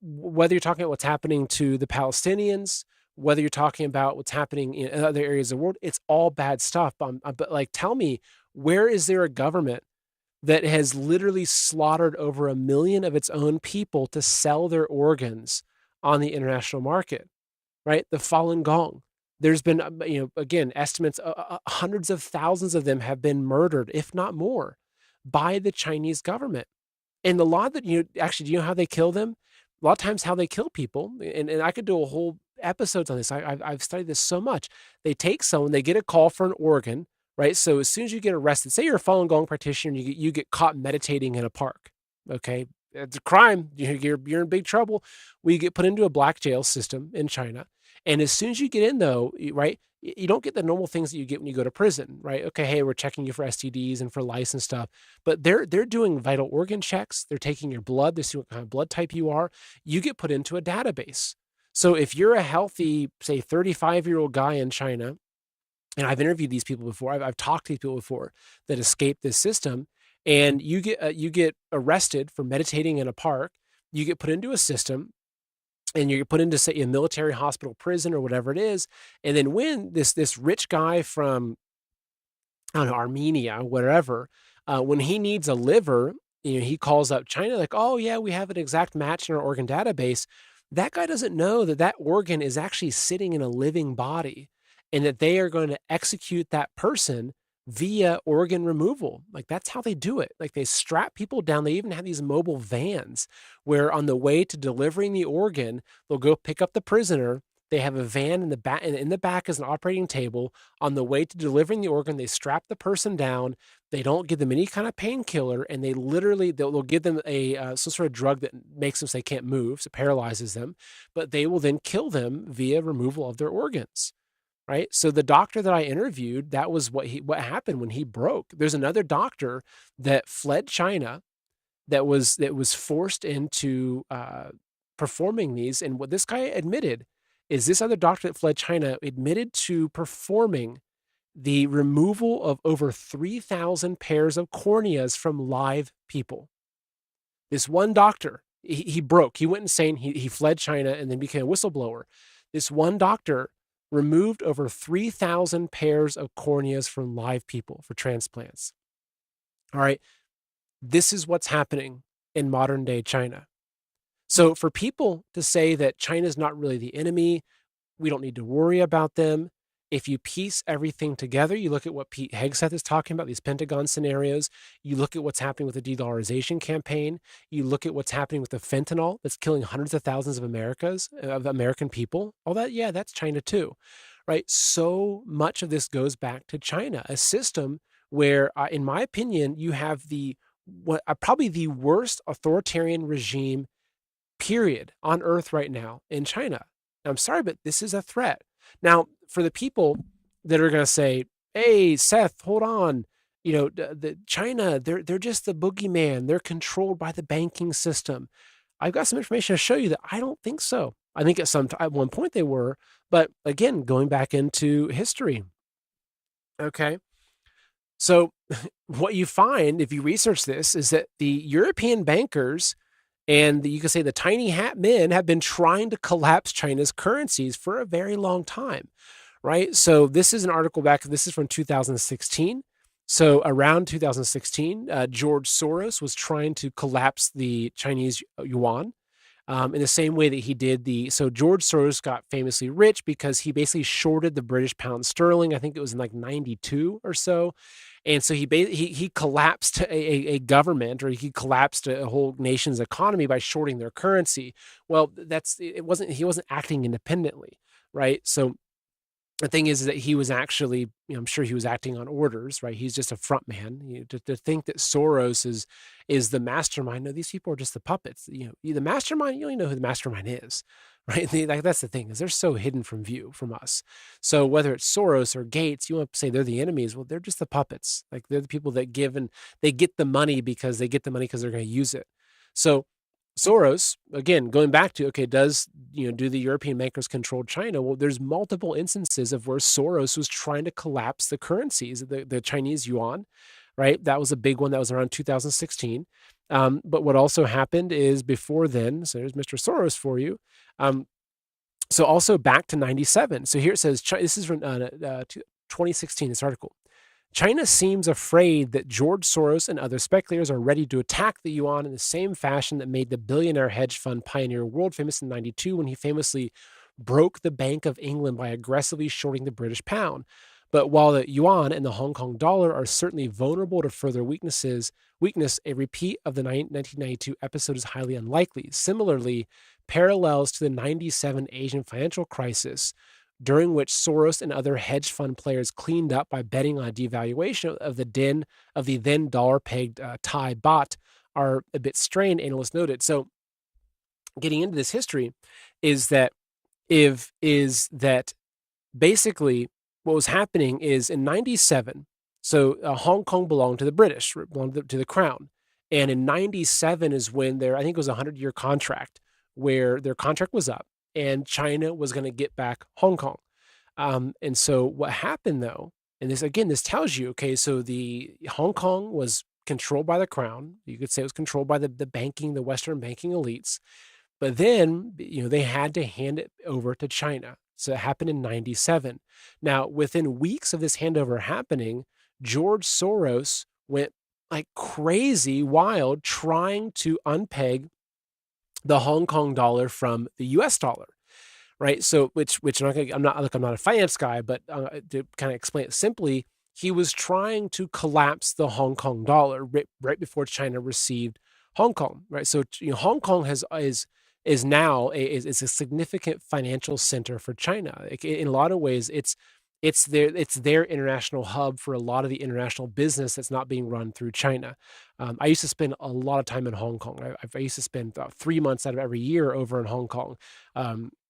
whether you're talking about what's happening to the Palestinians, whether you're talking about what's happening in other areas of the world, it's all bad stuff. But like, tell me, where is there a government that has literally slaughtered over 1 million of its own people to sell their organs on the international market? Right? The Falun Gong. There's been, again, estimates, hundreds of thousands of them have been murdered, if not more, by the Chinese government. And the law that, actually, do you know how they kill them? A lot of times how they kill people, and I could do a whole episodes on this. I've studied this so much. They take someone, they get a call for an organ, right? So as soon as you get arrested, say you're a Falun Gong practitioner, you get caught meditating in a park, okay? It's a crime. You're in big trouble. We get put into a black jail system in China. And as soon as you get in, though, right, you don't get the normal things that you get when you go to prison, right? Okay, hey, we're checking you for STDs and for lice and stuff, but they're doing vital organ checks. They're taking your blood. They're seeing what kind of blood type you are. You get put into a database. So if you're a healthy, say, 35-year-old guy in China, and I've interviewed these people before, I've talked to these people before that escaped this system, and you get arrested for meditating in a park. You get put into a system, and you get put into, say, a military hospital, prison, or whatever it is. And then when this rich guy from, I don't know, Armenia, whatever, when he needs a liver, he calls up China like, oh yeah, we have an exact match in our organ database. That guy doesn't know that that organ is actually sitting in a living body, and that they are going to execute that person via organ removal. Like, that's how they do it. Like, they strap people down. They even have these mobile vans where on the way to delivering the organ, they'll go pick up the prisoner. They have a van in the back, and in the back is an operating table. On the way to delivering the organ, they strap the person down. They don't give them any kind of painkiller, and they'll give them some sort of drug that makes them so they can't move, so it paralyzes them. But they will then kill them via removal of their organs. Right. So the doctor that I interviewed, that was what happened when he broke. There's another doctor that fled China that was forced into performing these. And what this guy admitted is, this other doctor that fled China admitted to performing the removal of over 3,000 pairs of corneas from live people. This one doctor, he broke. He went insane. He fled China and then became a whistleblower. This one doctor removed over 3,000 pairs of corneas from live people for transplants. All right. This is what's happening in modern day China. So for people to say that China is not really the enemy, we don't need to worry about them. If you piece everything together, you look at what Pete Hegseth is talking about, these Pentagon scenarios, you look at what's happening with the de-dollarization campaign, you look at what's happening with the fentanyl that's killing hundreds of thousands of American people, all that, yeah, that's China too, right? So much of this goes back to China, a system where, in my opinion, you have probably the worst authoritarian regime, period, on earth right now in China. I'm sorry, but this is a threat. Now, for the people that are going to say, hey, Seth, hold on, the China, they're just the boogeyman. They're controlled by the banking system. I've got some information to show you that I don't think so. I think at one point they were, but again, going back into history. Okay. So what you find if you research this is that the European bankers and you can say the tiny hat men have been trying to collapse China's currencies for a very long time, right? So this is an article this is from 2016. So around 2016, George Soros was trying to collapse the Chinese yuan. in the same way that he did so George Soros got famously rich because he basically shorted the British pound sterling. I think it was in like 92 or so. And so he collapsed a government, or he collapsed a whole nation's economy by shorting their currency. Well, he wasn't acting independently, right? So the thing is that he was actually, I'm sure he was acting on orders, right? He's just a front man. To think that Soros is the mastermind. No, these people are just the puppets. The mastermind. You don't even know who the mastermind is, right? That's the thing, is they're so hidden from view from us. So whether it's Soros or Gates, you want to say they're the enemies. Well, they're just the puppets. Like, they're the people that give, and they get the money because they're going to use it. So Soros, again, going back to, okay, do the European bankers control China? Well, there's multiple instances of where Soros was trying to collapse the currencies, the Chinese yuan, right? That was a big one. That was around 2016. But what also happened is before then, so there's Mr. Soros for you. So also back to 97. So here it says, this is from 2016, this article. China seems afraid that George Soros and other speculators are ready to attack the yuan in the same fashion that made the billionaire hedge fund pioneer world famous in 92, when he famously broke the Bank of England by aggressively shorting the British pound. But while the yuan and the Hong Kong dollar are certainly vulnerable to further weakness, a repeat of the 1992 episode is highly unlikely. Similarly, parallels to the 97 Asian financial crisis, during which Soros and other hedge fund players cleaned up by betting on a devaluation of the then dollar-pegged Thai baht, are a bit strained, analysts noted. So, getting into this history is that basically what was happening is in 97. So Hong Kong belonged to the British, belonged to the Crown, and in 97 is when I think it was a 100-year contract where their contract was up, and China was going to get back Hong Kong. And so what happened, though, and this tells you, okay, so the Hong Kong was controlled by the Crown. You could say it was controlled by the Western banking elites. But then, they had to hand it over to China. So it happened in 97. Now, within weeks of this handover happening, George Soros went like crazy wild trying to unpeg the Hong Kong dollar from the US dollar, right? So, which I'm not a finance guy, but to kind of explain it simply, he was trying to collapse the Hong Kong dollar right before China received Hong Kong, right? So, Hong Kong is now a significant financial center for China. In a lot of ways, it's their international hub for a lot of the international business that's not being run through China. I used to spend a lot of time in Hong Kong. I used to spend about 3 months out of every year over in Hong Kong,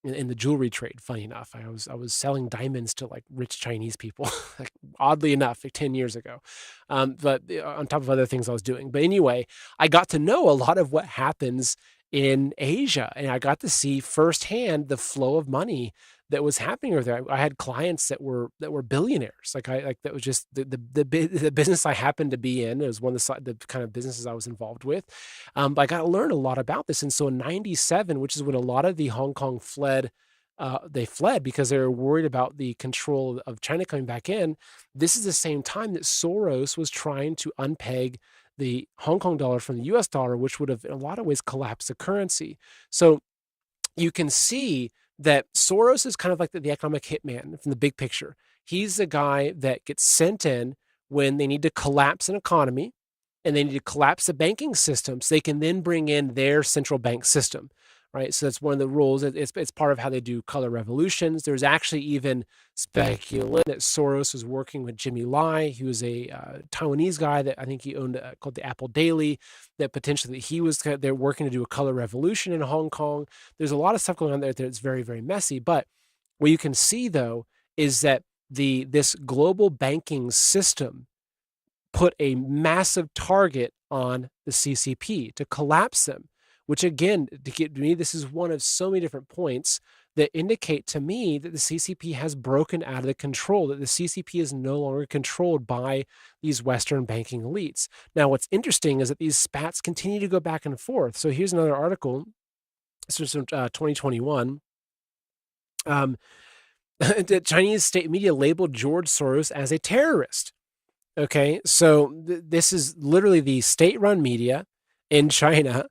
in the jewelry trade. Funny enough, I was selling diamonds to like rich Chinese people, like, oddly enough, like 10 years ago. But on top of other things I was doing. But anyway, I got to know a lot of what happens in Asia, and I got to see firsthand the flow of money that was happening over there. I had clients that were billionaires. That was just the business I happened to be in. It was one of the kind of businesses I was involved with. But I got to learn a lot about this. And so in 97, which is when a lot of the Hong Kong fled, they fled because they were worried about the control of China coming back in. This is the same time that Soros was trying to unpeg the Hong Kong dollar from the US dollar, which would have in a lot of ways collapsed the currency. So you can see that Soros is kind of like the economic hitman from the big picture. He's the guy that gets sent in when they need to collapse an economy and they need to collapse the banking system so they can then bring in their central bank system, right? So that's one of the rules. It's part of how they do color revolutions. There's actually even speculation that Soros was working with Jimmy Lai. He was a Taiwanese guy that I think he owned called the Apple Daily, that potentially he was they're working to do a color revolution in Hong Kong. There's a lot of stuff going on there that's very, very messy. But what you can see, though, is that this global banking system put a massive target on the CCP to collapse them, which again, to me, this is one of so many different points that indicate to me that the CCP has broken out of the control, that the CCP is no longer controlled by these Western banking elites. Now, what's interesting is that these spats continue to go back and forth. So here's another article. This was from 2021. The Chinese state media labeled George Soros as a terrorist. Okay, so this is literally the state-run media in China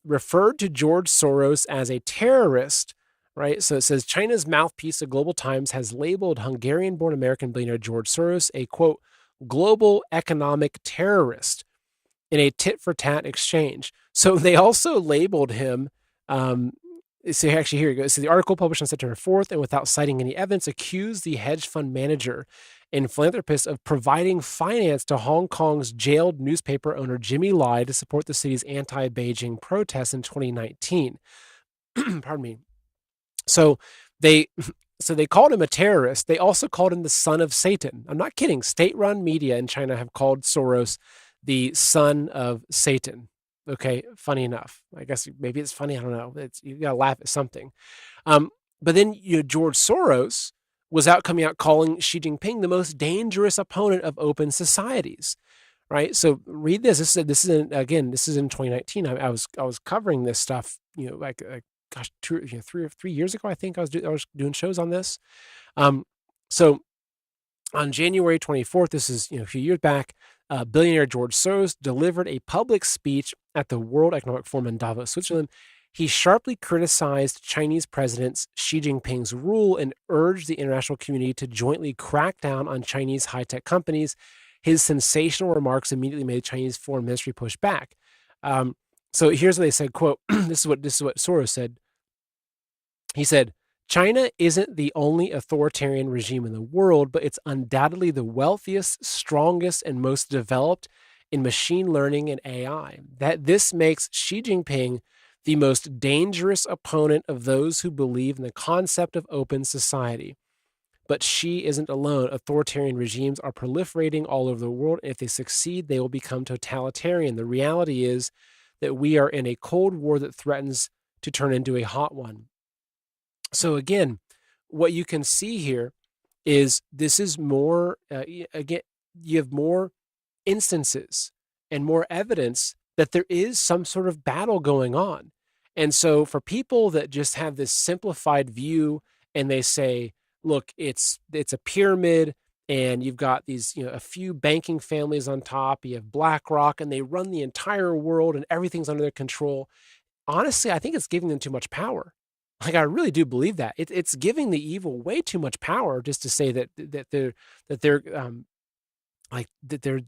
referred to George Soros as a terrorist, right? So it says China's mouthpiece, the Global Times, has labeled Hungarian-born American billionaire George Soros a, quote, global economic terrorist in a tit-for-tat exchange. So they also labeled him. So actually, here you go. So the article published on September 4th, and without citing any evidence, accused the hedge fund manager and philanthropist of providing finance to Hong Kong's jailed newspaper owner Jimmy Lai to support the city's anti-Beijing protests in 2019. Pardon me. So they so they called him a terrorist. They also called him the son of Satan. I'm not kidding. State-run media in China have called Soros the son of Satan. Okay, funny enough. I guess maybe it's funny. I don't know. You gotta laugh at something. But then George Soros was coming out calling Xi Jinping the most dangerous opponent of open societies. Right. So read this. This is in 2019. I was covering this stuff. Gosh, 3 years ago. I think I was doing shows on this. So on January 24th, this is a few years back, billionaire George Soros delivered a public speech at the World Economic Forum in Davos, Switzerland. He sharply criticized Chinese President Xi Jinping's rule and urged the international community to jointly crack down on Chinese high-tech companies. His sensational remarks immediately made the Chinese Foreign Ministry push back. So here's what they said, quote, this is what Soros said. He said, China isn't the only authoritarian regime in the world, but it's undoubtedly the wealthiest, strongest, and most developed in machine learning and AI. That this makes Xi Jinping the most dangerous opponent of those who believe in the concept of open society. But Xi isn't alone. Authoritarian regimes are proliferating all over the world. And if they succeed, they will become totalitarian. The reality is that we are in a Cold War that threatens to turn into a hot one. So again, what you can see here is this is more, again, you have more instances and more evidence that there is some sort of battle going on. And so for people that just have this simplified view and they say, look, it's a pyramid and you've got these, a few banking families on top, you have BlackRock and they run the entire world and everything's under their control. Honestly, I think it's giving them too much power. Like, I really do believe that it's giving the evil way too much power just to say that they're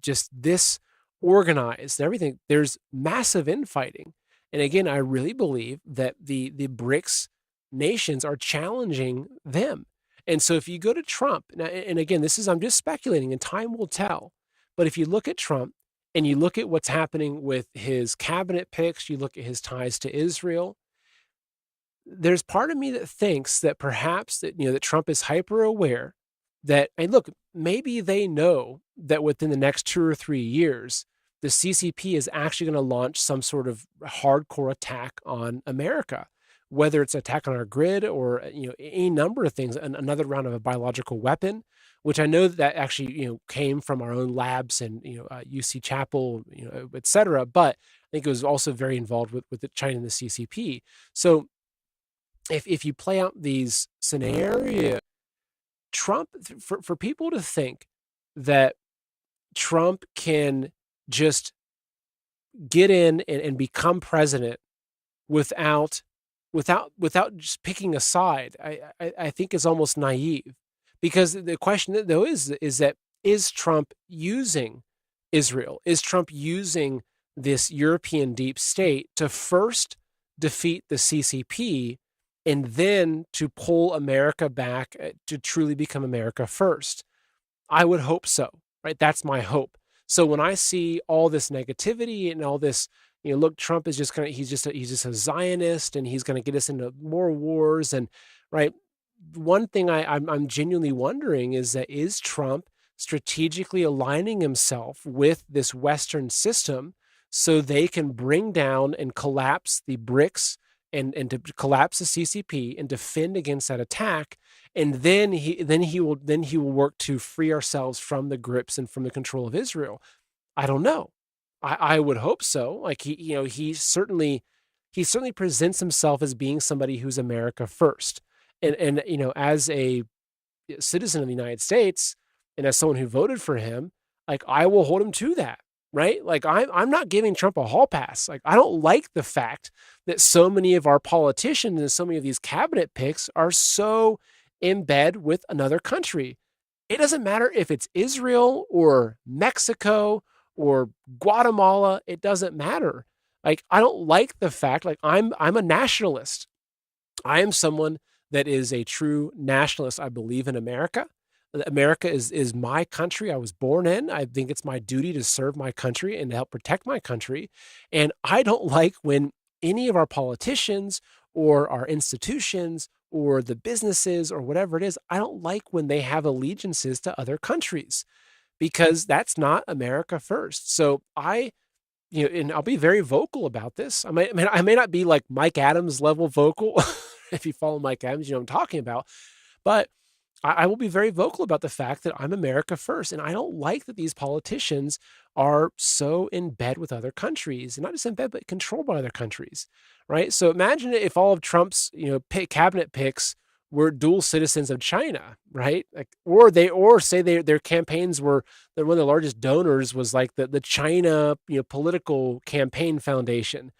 just this organized and everything. There's massive infighting. And again, I really believe that the BRICS nations are challenging them. And so if you go to Trump, and again, I'm just speculating and time will tell. But if you look at Trump and you look at what's happening with his cabinet picks, you look at his ties to Israel, there's part of me that thinks that perhaps that Trump is hyper aware that, and look, maybe they know that within the next 2 or 3 years, the CCP is actually going to launch some sort of hardcore attack on America, whether it's attack on our grid or any number of things, another round of a biological weapon, which I know that actually came from our own labs and UC Chapel, et cetera. But I think it was also very involved with China and the CCP. So if you play out these scenarios, Trump, for people to think that Trump can just get in and become president without just picking a side, I think is almost naive. Because the question though is Trump using Israel? Is Trump using this European deep state to first defeat the CCP and then to pull America back to truly become America first? I would hope so, right? That's my hope. So when I see all this negativity and all this, look, Trump is just he's just a Zionist and he's going to get us into more wars. And right, one thing I'm genuinely wondering is Trump strategically aligning himself with this Western system so they can bring down and collapse the BRICS and to collapse the CCP and defend against that attack, and then he will work to free ourselves from the grips and from the control of Israel. I don't know. I would hope so. Like he certainly presents himself as being somebody who's America first, and as a citizen of the United States and as someone who voted for him, like I will hold him to that. right? Like I'm not giving Trump a hall pass. Like I don't like the fact that so many of our politicians and so many of these cabinet picks are so in bed with another country. It doesn't matter if it's Israel or Mexico or Guatemala, it doesn't matter. Like I don't like the fact like I'm a nationalist. I am someone that is a true nationalist. I believe in America. America is my country. I was born in. I think it's my duty to serve my country and to help protect my country. And I don't like when any of our politicians or our institutions or the businesses or whatever it is, I don't like when they have allegiances to other countries because that's not America first. So and I'll be very vocal about this. I may not be like Mike Adams level vocal. If you follow Mike Adams, you know what I'm talking about. But I will be very vocal about the fact that I'm America first. And I don't like that these politicians are so in bed with other countries, and not just in bed, but controlled by other countries, right? So imagine if all of Trump's, cabinet picks were dual citizens of China, right? Like, or say their campaigns were that one of the largest donors was like the China, political campaign foundation.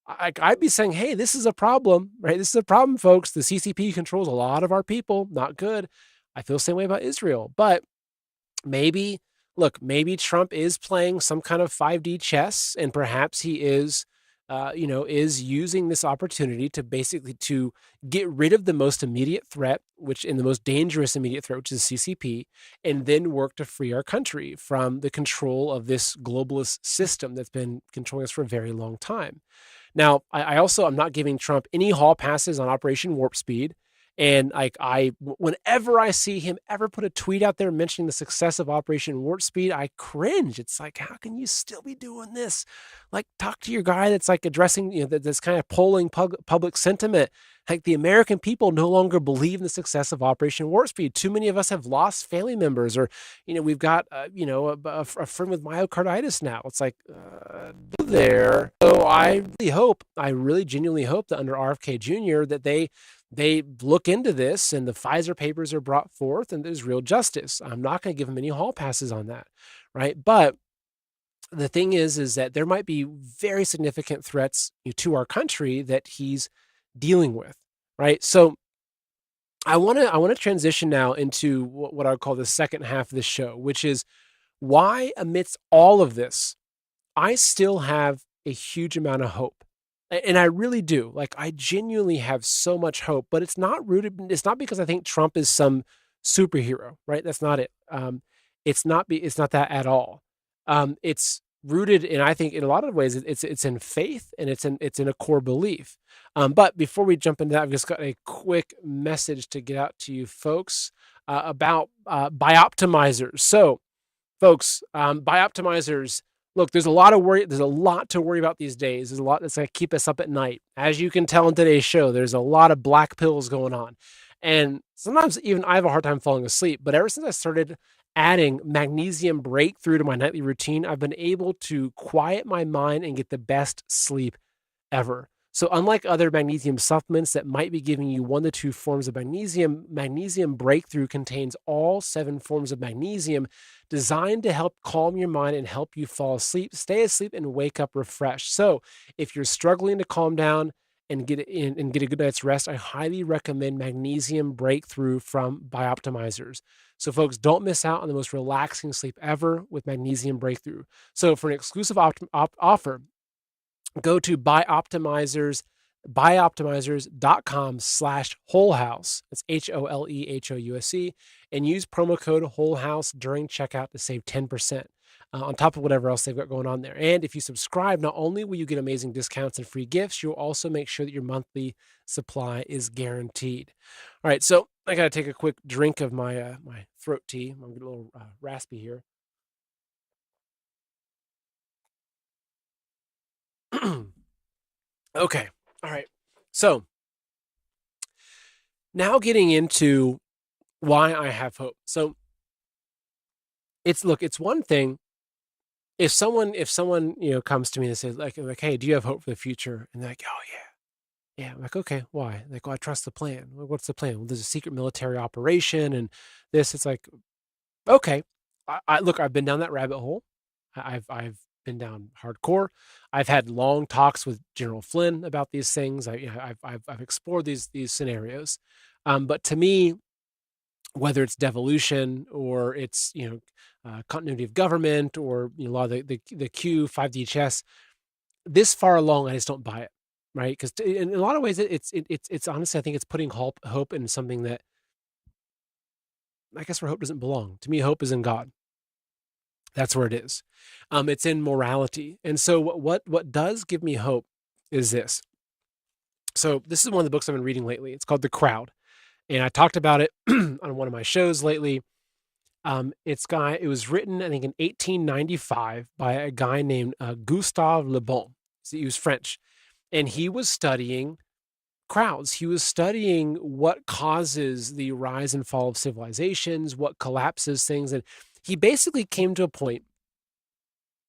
I'd be saying, hey, this is a problem, right? This is a problem, folks. The CCP controls a lot of our people. Not good. I feel the same way about Israel. But maybe, maybe Trump is playing some kind of 5D chess, and perhaps he is using this opportunity to basically to get rid of the most immediate threat, and the most dangerous immediate threat, which is CCP, and then work to free our country from the control of this globalist system that's been controlling us for a very long time. Now, I'm not giving Trump any hall passes on Operation Warp Speed. And whenever I see him ever put a tweet out there mentioning the success of Operation Warp Speed, I cringe. It's like, how can you still be doing this? Like, talk to your guy that's like addressing, that's kind of polling public sentiment. Like, the American people no longer believe in the success of Operation Warp Speed. Too many of us have lost family members, or, we've got, a friend with myocarditis now. It's like, there. So I really genuinely hope that under RFK Jr. that they look into this and the Pfizer papers are brought forth and there's real justice. I'm not going to give him any hall passes on that, right? But the thing is that there might be very significant threats to our country that he's dealing with, right? So I want to transition now into what I would call the second half of the show, which is why amidst all of this, I still have a huge amount of hope. And I really do. Like, I genuinely have so much hope, but it's not because I think Trump is some superhero, right? That's not it. It's not that at all. It's rooted in, I think, in a lot of ways, it's in faith, and it's in a core belief. But before we jump into that, I've just got a quick message to get out to you folks about bioptimizers. So, folks, bioptimizers. Look, there's a lot to worry about these days. There's a lot that's going to keep us up at night. As you can tell in today's show, there's a lot of black pills going on. And sometimes even I have a hard time falling asleep. But ever since I started adding magnesium breakthrough to my nightly routine, I've been able to quiet my mind and get the best sleep ever. So unlike other magnesium supplements that might be giving you 1 to 2 forms of magnesium, Magnesium Breakthrough contains all 7 forms of magnesium, designed to help calm your mind and help you fall asleep, stay asleep, and wake up refreshed. So if you're struggling to calm down and get a good night's rest, I highly recommend Magnesium Breakthrough from Bioptimizers. So folks, don't miss out on the most relaxing sleep ever with Magnesium Breakthrough. So for an exclusive offer, go to bioptimizers.com/wholehouse. It's HOLEHOUSE, and use promo code wholehouse during checkout to save 10% on top of whatever else they've got going on there. And if you subscribe, not only will you get amazing discounts and free gifts, you'll also make sure that your monthly supply is guaranteed. All right, so I got to take a quick drink of my my throat tea. I'm getting a little raspy here. Okay. All right. So now getting into why I have hope. So it's one thing if someone comes to me and says like, hey, do you have hope for the future? And they're like, oh yeah. Yeah. I'm like, okay, why? Like, well, I trust the plan. Well, what's the plan? Well, there's a secret military operation and this. It's like, okay. I've been down that rabbit hole. I've been down hardcore. I've had long talks with General Flynn about these things. I've explored these scenarios. But to me, whether it's devolution or it's continuity of government or a lot of the Q 5D this far along, I just don't buy it, right? Because in a lot of ways, it's honestly, I think it's putting hope in something that I guess where hope doesn't belong. To me, hope is in God. That's where it is. It's in morality. And so what does give me hope is this. So this is one of the books I've been reading lately. It's called The Crowd. And I talked about it on one of my shows lately. It was written, I think, in 1895 by a guy named Gustave Le Bon. So he was French. And he was studying crowds. He was studying what causes the rise and fall of civilizations, what collapses things. And he basically came to a point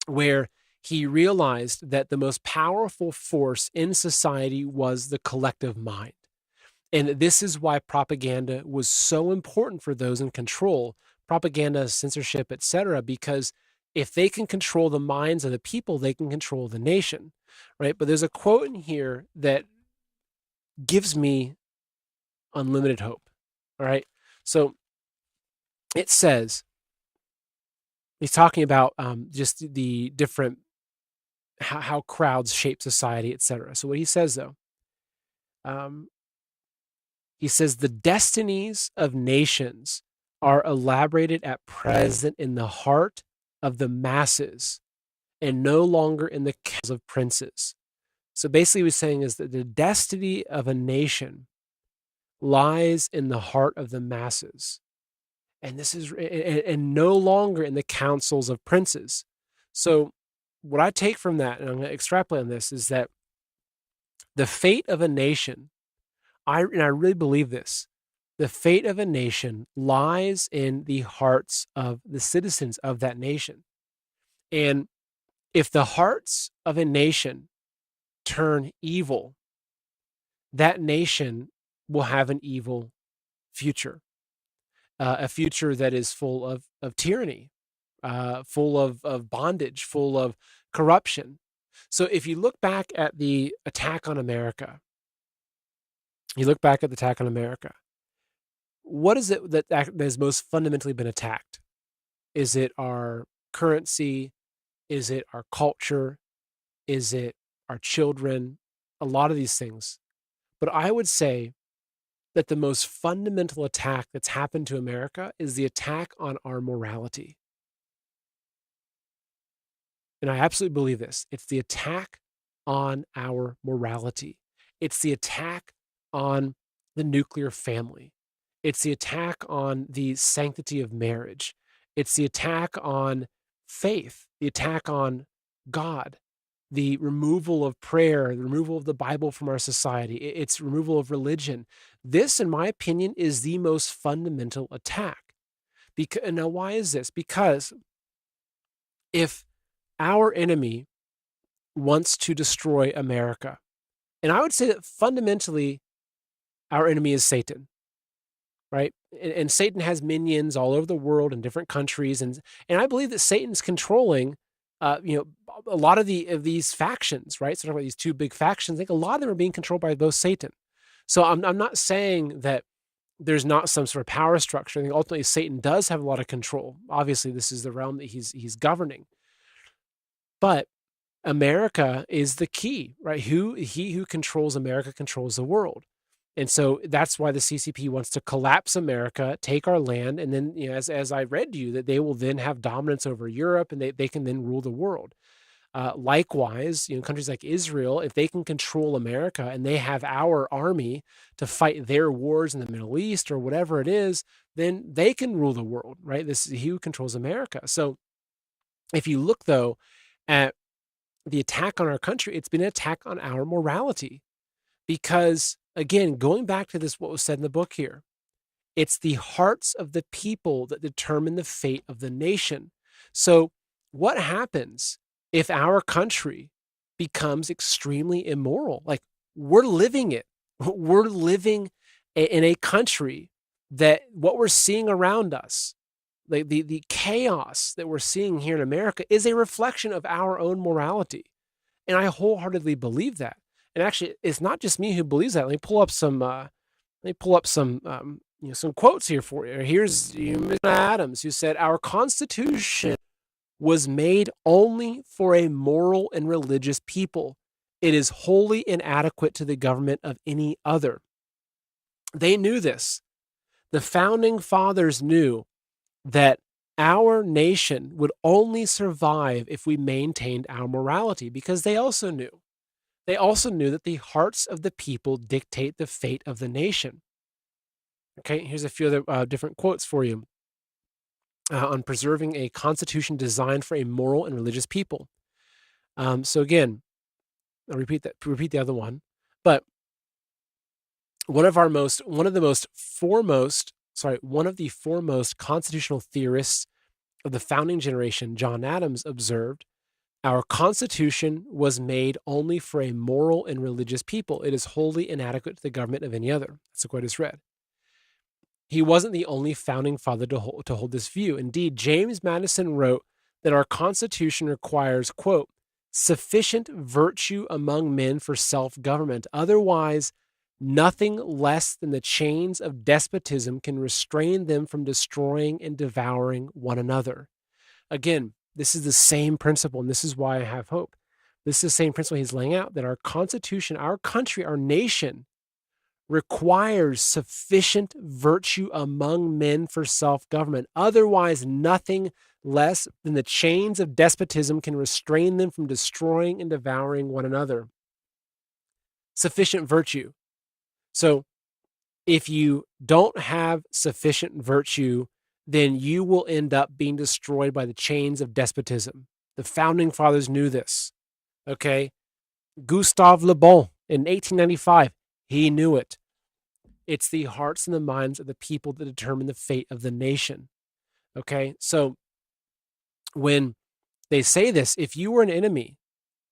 where he realized that the most powerful force in society was the collective mind. And this is why propaganda was so important for those in control, propaganda, censorship, etc., because if they can control the minds of the people, they can control the nation, right? But there's a quote in here that gives me unlimited hope, all right? So it says, he's talking about just the different, how crowds shape society, etc. So what he says, though, he says, the destinies of nations are elaborated at present in the heart of the masses and no longer in the castles of princes. So basically what he's saying is that the destiny of a nation lies in the heart of the masses. And this is, and no longer in the councils of princes. So what I take from that, and I'm going to extrapolate on this, is that the fate of a nation, I really believe this, the fate of a nation lies in the hearts of the citizens of that nation. And if the hearts of a nation turn evil, that nation will have an evil future, a future that is full of tyranny, full of bondage, full of corruption. So if you look back at the attack on America, what is it that has most fundamentally been attacked? Is it our currency? Is it our culture? Is it our children? A lot of these things. But I would say that the most fundamental attack that's happened to America is the attack on our morality. And I absolutely believe this. It's the attack on our morality. It's the attack on the nuclear family. It's the attack on the sanctity of marriage. It's the attack on faith, the attack on God, the removal of prayer, the removal of the Bible from our society. It's removal of religion. This, in my opinion, is the most fundamental attack. Now, why is this? Because if our enemy wants to destroy America, and I would say that fundamentally, our enemy is Satan, right? And Satan has minions all over the world in different countries, and I believe that Satan's controlling, a lot of these factions, right? So talking about these two big factions, I think a lot of them are being controlled by both Satan. So I'm not saying that there's not some sort of power structure. I think ultimately Satan does have a lot of control. Obviously, this is the realm that he's governing, but America is the key, right? He who controls America controls the world. And so that's why the CCP wants to collapse America, take our land, and then, as I read to you, that they will then have dominance over Europe, and they can then rule the world. Likewise, countries like Israel, if they can control America and they have our army to fight their wars in the Middle East or whatever it is, then they can rule the world, right? This is he who controls America. So if you look, though, at the attack on our country, it's been an attack on our morality. Because, again, going back to this, what was said in the book here, it's the hearts of the people that determine the fate of the nation. So what happens if our country becomes extremely immoral? Like, we're living it. We're living in a country that what we're seeing around us Like the chaos that we're seeing here in America is a reflection of our own morality. And I wholeheartedly believe that. And actually, it's not just me who believes that. Let me pull up some some quotes here for you. Here's Mr. Adams, who said, "Our Constitution was made only for a moral and religious people. It is wholly inadequate to the government of any other." They knew this. The founding fathers knew that our nation would only survive if we maintained our morality, because they also knew that the hearts of the people dictate the fate of the nation. Okay, here's a few other different quotes for you on preserving a constitution designed for a moral and religious people. So again, I'll repeat the other one, but one of the foremost constitutional theorists of the founding generation, John Adams, observed, "Our Constitution was made only for a moral and religious people. It is wholly inadequate to the government of any other." That's the quote I just read. He wasn't the only founding father to hold this view. Indeed, James Madison wrote that our Constitution requires, quote, "sufficient virtue among men for self-government. Otherwise, nothing less than the chains of despotism can restrain them from destroying and devouring one another." Again, this is the same principle, and this is why I have hope. This is the same principle he's laying out, that our Constitution, our country, our nation requires sufficient virtue among men for self-government. Otherwise, nothing less than the chains of despotism can restrain them from destroying and devouring one another. Sufficient virtue. So if you don't have sufficient virtue, then you will end up being destroyed by the chains of despotism. The founding fathers knew this. Okay? Gustave Le Bon in 1895, he knew it. It's the hearts and the minds of the people that determine the fate of the nation. Okay? So when they say this, if you were an enemy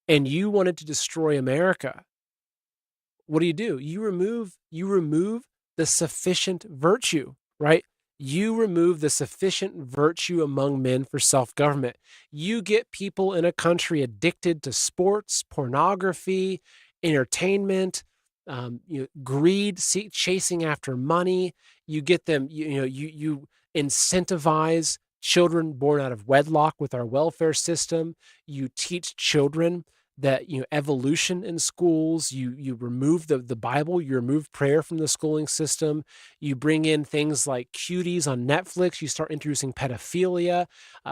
and you wanted to destroy America, what do? You remove the sufficient virtue, right? You remove the sufficient virtue among men for self-government. You get people in a country addicted to sports, pornography, entertainment, greed, chasing after money. You get them, you incentivize children born out of wedlock with our welfare system. You teach children that evolution in schools. You remove the Bible. You remove prayer from the schooling system. You bring in things like cuties on Netflix. You start introducing pedophilia.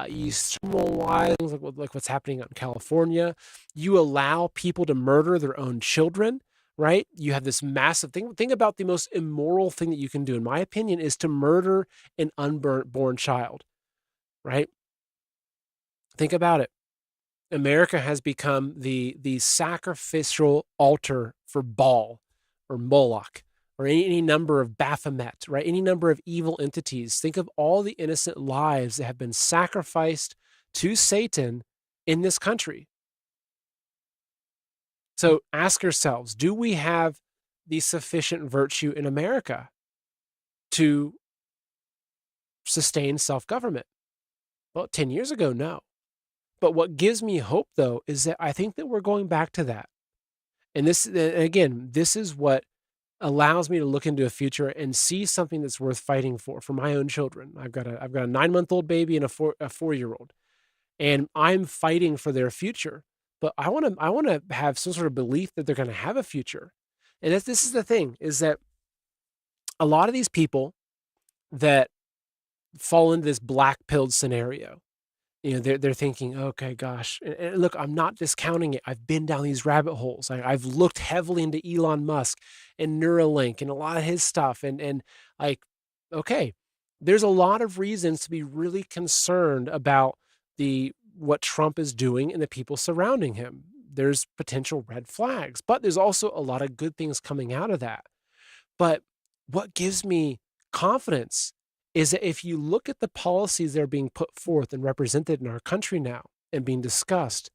You normalize things like what's happening out in California. You allow people to murder their own children. Right? You have this massive thing. Think about the most immoral thing that you can do, in my opinion, is to murder an unborn child. Right? Think about it. America has become the sacrificial altar for Baal or Moloch or any number of Baphomet, right? Any number of evil entities. Think of all the innocent lives that have been sacrificed to Satan in this country. So ask yourselves, do we have the sufficient virtue in America to sustain self-government? Well, 10 years ago, no. But what gives me hope, though, is that I think that we're going back to that. And this, again, this is what allows me to look into a future and see something that's worth fighting for my own children. I've got a 9-month-old baby and a 4-year-old, and I'm fighting for their future. But I want to have some sort of belief that they're going to have a future. And this is the thing, is that a lot of these people that fall into this black-pilled scenario, they're thinking, okay, gosh, and look, I'm not discounting it. I've been down these rabbit holes. I've looked heavily into Elon Musk and Neuralink and a lot of his stuff. And like, okay, there's a lot of reasons to be really concerned about what Trump is doing and the people surrounding him. There's potential red flags, but there's also a lot of good things coming out of that. But what gives me confidence is that if you look at the policies that are being put forth and represented in our country now and being discussed,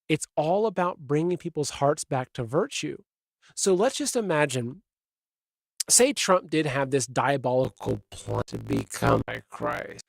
it's all about bringing people's hearts back to virtue. So let's just imagine, say Trump did have this diabolical plan to become a Christ,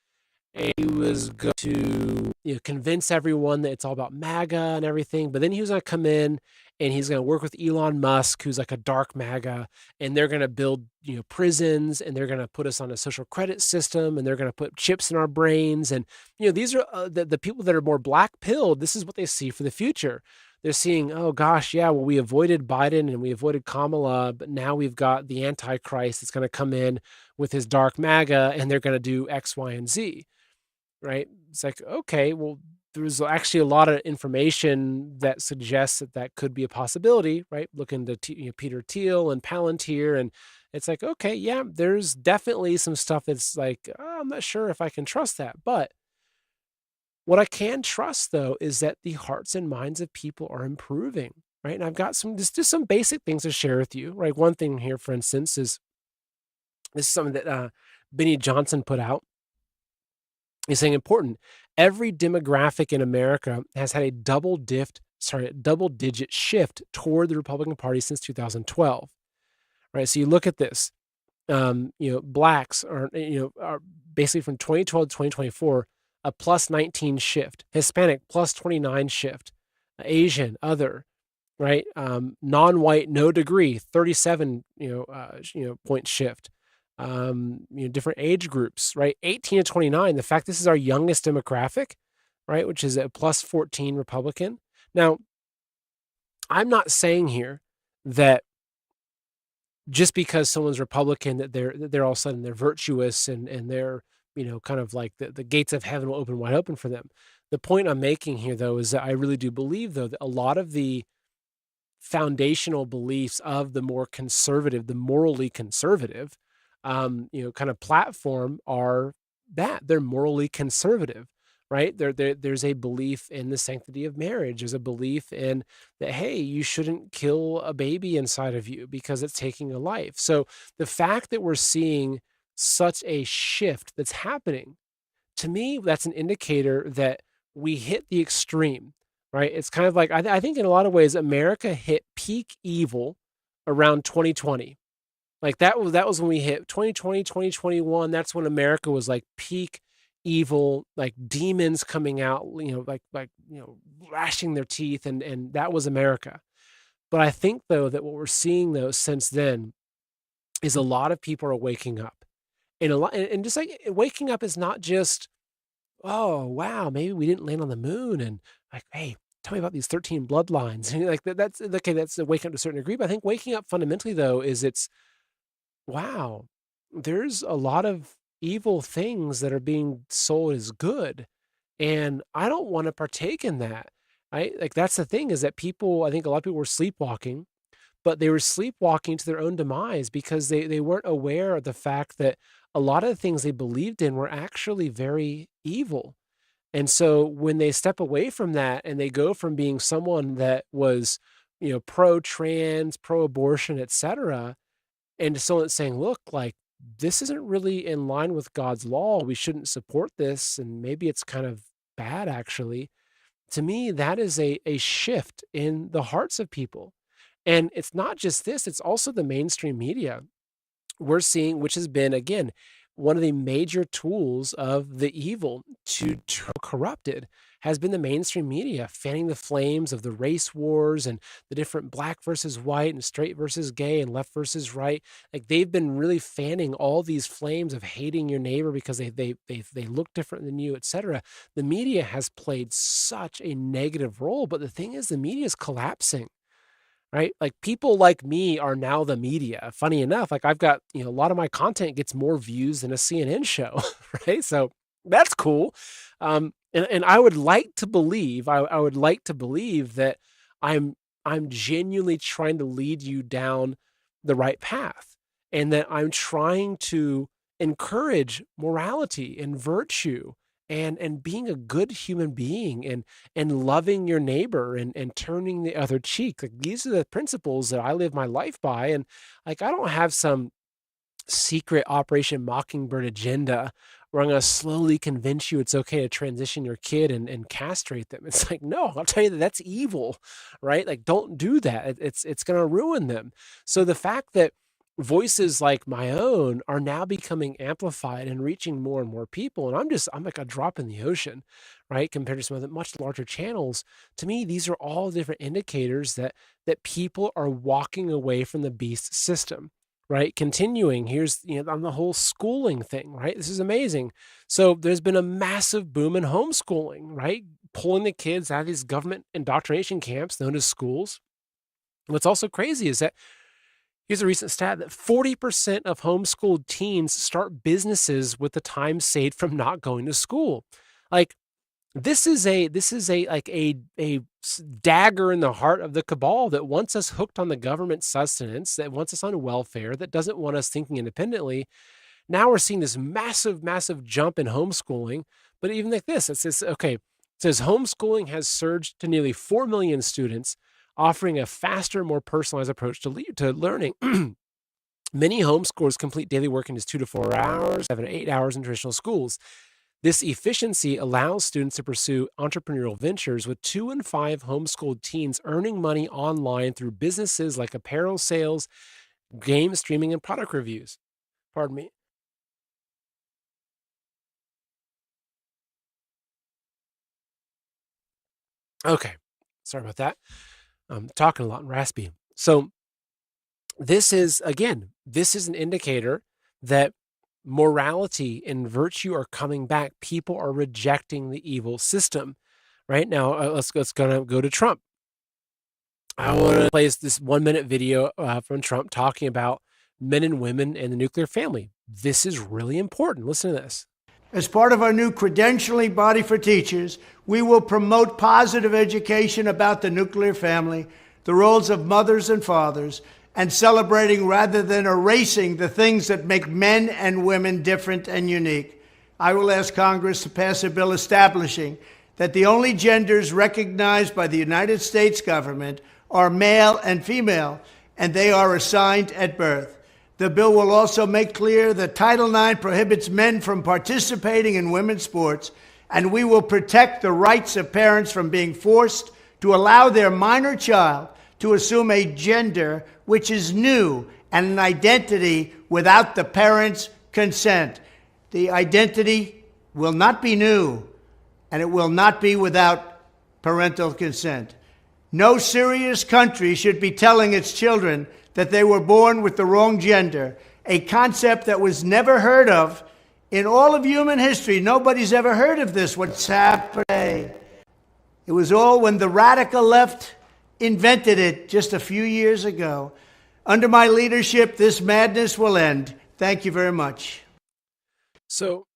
and he was going to convince everyone that it's all about MAGA and everything. But then he was going to come in and he's going to work with Elon Musk, who's like a dark MAGA, and they're going to build prisons, and they're going to put us on a social credit system, and they're going to put chips in our brains. And these are the people that are more black pilled. This is what they see for the future. They're seeing, oh gosh, yeah, well, we avoided Biden and we avoided Kamala, but now we've got the Antichrist that's going to come in with his dark MAGA, and they're going to do X, Y, and Z, right? It's like, okay, well, there's actually a lot of information that suggests that that could be a possibility, right? Looking to Peter Thiel and Palantir, and it's like, okay, yeah, there's definitely some stuff that's like, oh, I'm not sure if I can trust that. But what I can trust, though, is that the hearts and minds of people are improving, right? And I've got just some basic things to share with you, right? One thing here, for instance, is this is something that Benny Johnson put out. He's saying important. Every demographic in America has had a double-digit shift toward the Republican Party since 2012, right? So you look at this. Blacks are basically from 2012 to 2024 a plus 19 shift, Hispanic plus 29 shift, Asian other, right? Non-white no degree 37 point shift. Different age groups, right? 18 to 29. The fact this is our youngest demographic, right, which is a plus 14 Republican. Now, I'm not saying here that just because someone's Republican that they're all of a sudden they're virtuous and they're kind of like the gates of heaven will open wide open for them. The point I'm making here, though, is that I really do believe, though, that a lot of the foundational beliefs of the more conservative, the morally conservative, kind of platform are that they're morally conservative, right? There's a belief in the sanctity of marriage. There's a belief in that, hey, you shouldn't kill a baby inside of you because it's taking a life. So the fact that we're seeing such a shift that's happening, to me, that's an indicator that we hit the extreme, right? It's kind of like, I think in a lot of ways, America hit peak evil around 2020. Like that was when we hit 2020, 2021. That's when America was like peak evil, like demons coming out, lashing their teeth, and that was America. But I think, though, that what we're seeing, though, since then is a lot of people are waking up. And a lot, and just like waking up is not just, oh wow, maybe we didn't land on the moon, and like, hey, tell me about these 13 bloodlines. And like that's okay, that's waking up to a certain degree. But I think waking up fundamentally, though, is it's wow, there's a lot of evil things that are being sold as good, and I don't want to partake in that. Right? Like that's the thing, is that people, I think a lot of people were sleepwalking, but they were sleepwalking to their own demise because they weren't aware of the fact that a lot of the things they believed in were actually very evil. And so when they step away from that and they go from being someone that was, pro-trans, pro-abortion, etc., and to someone that's saying, look, like this isn't really in line with God's law, we shouldn't support this, and maybe it's kind of bad actually. To me, that is a shift in the hearts of people. And it's not just this, it's also the mainstream media we're seeing, which has been, again, one of the major tools of the evil to corrupted, has been the mainstream media fanning the flames of the race wars and the different black versus white and straight versus gay and left versus right. Like they've been really fanning all these flames of hating your neighbor because they look different than you, etc. The media has played such a negative role, but the thing is, the media is collapsing. Right? Like people like me are now the media. Funny enough, like I've got, a lot of my content gets more views than a CNN show, right? So that's cool. And I would like to believe, I would like to believe that I'm genuinely trying to lead you down the right path, and that I'm trying to encourage morality and virtue and being a good human being and loving your neighbor and turning the other cheek. Like these are the principles that I live my life by. And like I don't have some secret Operation Mockingbird agenda where I'm going to slowly convince you it's okay to transition your kid and castrate them. It's like, no, I'll tell you that that's evil, right? Like, don't do that. It's going to ruin them. So the fact that voices like my own are now becoming amplified and reaching more and more people. And I'm like a drop in the ocean, right? Compared to some of the much larger channels. To me, these are all different indicators that people are walking away from the beast system, right? Continuing, here's, on the whole schooling thing, right? This is amazing. So there's been a massive boom in homeschooling, right? Pulling the kids out of these government indoctrination camps known as schools. What's also crazy is that here's a recent stat that 40% of homeschooled teens start businesses with the time saved from not going to school. Like, this is a like a dagger in the heart of the cabal that wants us hooked on the government sustenance, that wants us on welfare, that doesn't want us thinking independently. Now we're seeing this massive, massive jump in homeschooling. But even like this, it says, okay, it says homeschooling has surged to nearly 4 million students, offering a faster, more personalized approach to learning. Many homeschoolers complete daily work in just 2 to 4 hours, 7 to 8 hours in traditional schools. This efficiency allows students to pursue entrepreneurial ventures, with 2 in 5 homeschooled teens earning money online through businesses like apparel sales, game streaming, and product reviews. Pardon me. Okay. Sorry about that. I'm talking a lot and raspy. So this is, again, this is an indicator that morality and virtue are coming back. People are rejecting the evil system. Right now, let's go to Trump. I want to play this 1 minute video from Trump talking about men and women and the nuclear family. This is really important. Listen to this. As part of our new credentialing body for teachers, we will promote positive education about the nuclear family, the roles of mothers and fathers, and celebrating rather than erasing the things that make men and women different and unique. I will ask Congress to pass a bill establishing that the only genders recognized by the United States government are male and female, and they are assigned at birth. The bill will also make clear that Title IX prohibits men from participating in women's sports, and we will protect the rights of parents from being forced to allow their minor child to assume a gender which is new and an identity without the parents' consent. The identity will not be new, and it will not be without parental consent. No serious country should be telling its children that they were born with the wrong gender, a concept that was never heard of in all of human history. Nobody's ever heard of this, what's happening. It was all when the radical left invented it just a few years ago. Under my leadership, this madness will end. Thank you very much. So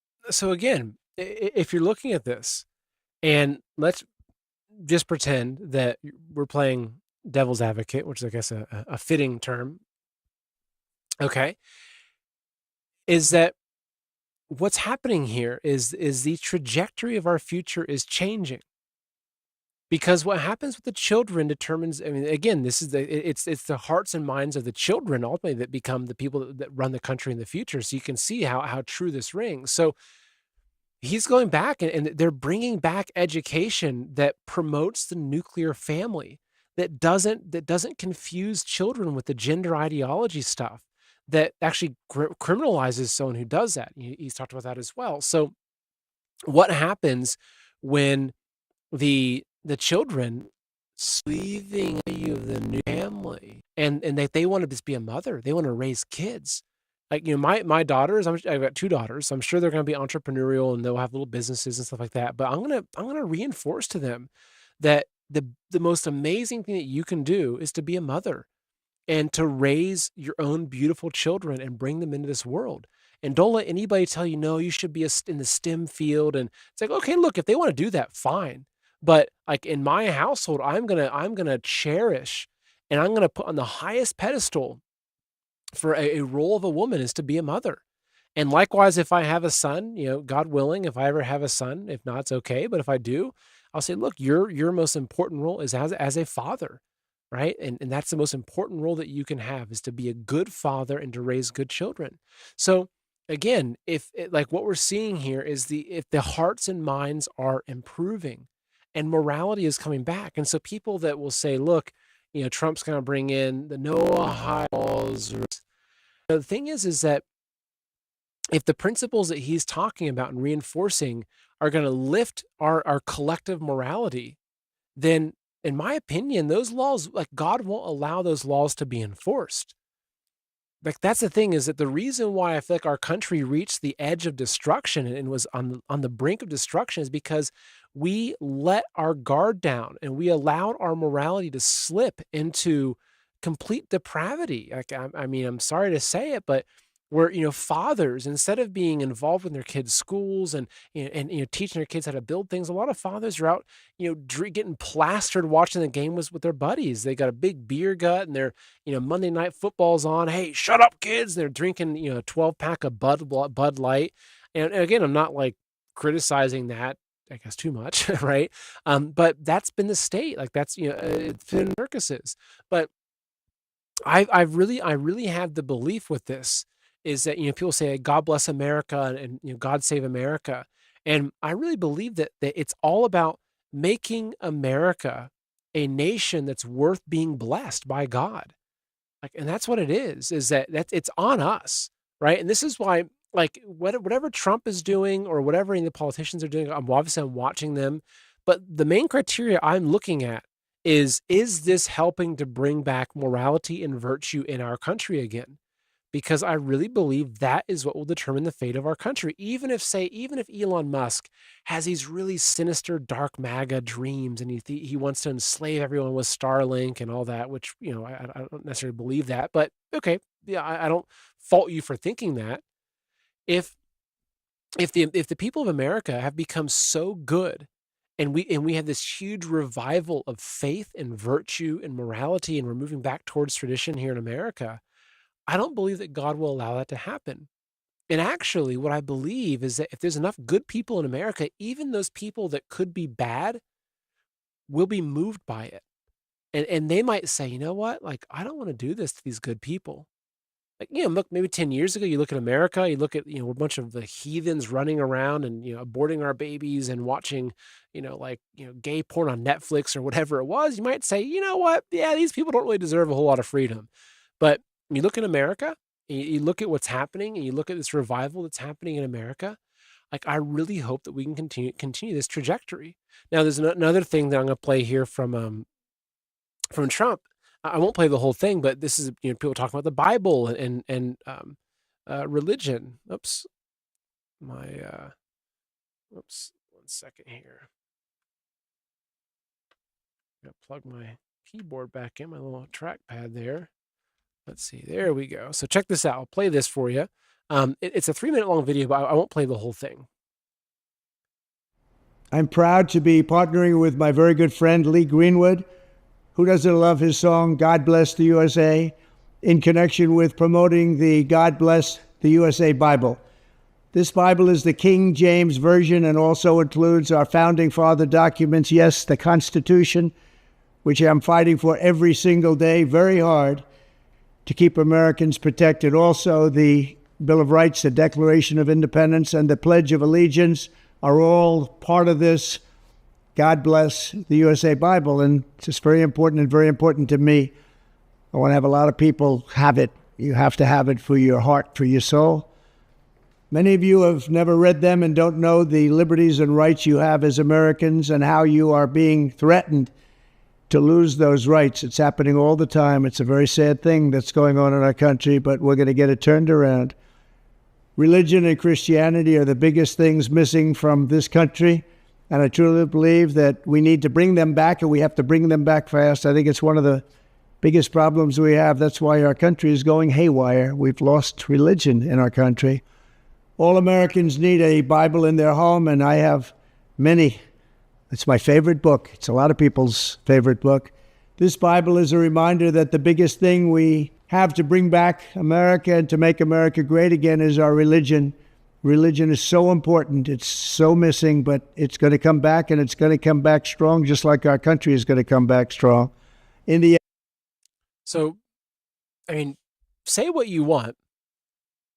again, if you're looking at this, and let's just pretend that we're playing devil's advocate, which is, I guess, a fitting term. Okay. Is that what's happening here is the trajectory of our future is changing. Because what happens with the children determines, I mean, again, this is it's the hearts and minds of the children ultimately that become the people that run the country in the future. So you can see how true this rings. So he's going back and they're bringing back education that promotes the nuclear family, that doesn't confuse children with the gender ideology stuff, that actually criminalizes someone who does that. He's talked about that as well. So what happens when the children leaving you of the new family and they want to just be a mother, they want to raise kids? Like, my daughters, I've got 2 daughters. So I'm sure they're going to be entrepreneurial and they'll have little businesses and stuff like that. But I'm going to reinforce to them that the most amazing thing that you can do is to be a mother and to raise your own beautiful children and bring them into this world. And don't let anybody tell you, no, you should be in the STEM field. And it's like, okay, look, if they want to do that, fine. But like in my household, I'm gonna cherish, and I'm gonna put on the highest pedestal for a role of a woman is to be a mother. And likewise, if I have a son, God willing, if I ever have a son, if not, it's okay. But if I do, I'll say, look, your most important role is as a father, right? And that's the most important role that you can have, is to be a good father and to raise good children. So again, like what we're seeing here is if the hearts and minds are improving and morality is coming back. And so people that will say, look, Trump's going to bring in the no Ohio laws, The thing is that if the principles that he's talking about and reinforcing are going to lift our collective morality, then in my opinion, those laws, like, God won't allow those laws to be enforced. Like, that's the thing, is that the reason why I feel like our country reached the edge of destruction and was on the brink of destruction is because we let our guard down and we allowed our morality to slip into complete depravity. Like, I mean, I'm sorry to say it, but we're, fathers, instead of being involved in their kids' schools and teaching their kids how to build things, a lot of fathers are out, getting plastered watching the game with their buddies. They got a big beer gut and they're, Monday night football's on. Hey, shut up, kids. And they're drinking, a 12-pack of Bud Light. And again, I'm not like criticizing that, I guess, too much, right? But that's been the state. Like, that's, it's been circuses. But I really had the belief with this, is that, people say, God bless America and God save America. And I really believe that it's all about making America a nation that's worth being blessed by God. Like, and that's what it is that it's on us, right? And this is why, like, whatever Trump is doing or whatever any of the politicians are doing, I'm watching them. But the main criteria I'm looking at is this helping to bring back morality and virtue in our country again? Because I really believe that is what will determine the fate of our country. Even if Elon Musk has these really sinister, dark MAGA dreams, and he wants to enslave everyone with Starlink and all that, which, I don't necessarily believe that, but okay, yeah, I don't fault you for thinking that. If the people of America have become so good, and we have this huge revival of faith and virtue and morality, and we're moving back towards tradition here in America, I don't believe that God will allow that to happen. And actually, what I believe is that if there's enough good people in America, even those people that could be bad will be moved by it. And they might say, you know what? Like, I don't want to do this to these good people. Like, look, maybe 10 years ago, you look at America, you look at, a bunch of the heathens running around and, aborting our babies and watching, gay porn on Netflix or whatever it was. You might say, you know what? Yeah, these people don't really deserve a whole lot of freedom. But you look at America, you look at what's happening, and you look at this revival that's happening in America. Like, I really hope that we can continue this trajectory. Now, there's another thing that I'm going to play here from Trump. I won't play the whole thing, but this is, people talking about the Bible and religion. Oops, one second here. I'm gonna plug my keyboard back in, my little trackpad there. Let's see. There we go. So check this out. I'll play this for you. It's a 3-minute long video, but I won't play the whole thing. I'm proud to be partnering with my very good friend, Lee Greenwood. Who doesn't love his song, God Bless the USA, in connection with promoting the God Bless the USA Bible. This Bible is the King James Version and also includes our founding father documents, yes, the Constitution, which I'm fighting for every single day, very hard, to keep Americans protected. Also, the Bill of Rights, the Declaration of Independence, and the Pledge of Allegiance are all part of this God Bless the USA Bible, and it's just very important and very important to me. I want to have a lot of people have it. You have to have it for your heart, for your soul. Many of you have never read them and don't know the liberties and rights you have as Americans and how you are being threatened to lose those rights. It's happening all the time. It's a very sad thing that's going on in our country, but we're going to get it turned around. Religion and Christianity are the biggest things missing from this country, and I truly believe that we need to bring them back, and we have to bring them back fast. I think it's one of the biggest problems we have. That's why our country is going haywire. We've lost religion in our country. All Americans need a Bible in their home, and I have many. It's my favorite book. It's a lot of people's favorite book. This Bible is a reminder that the biggest thing we have to bring back America and to make America great again is our religion. Religion is so important. It's so missing, but it's going to come back, and it's going to come back strong, just like our country is going to come back strong. In the So, I mean, say what you want.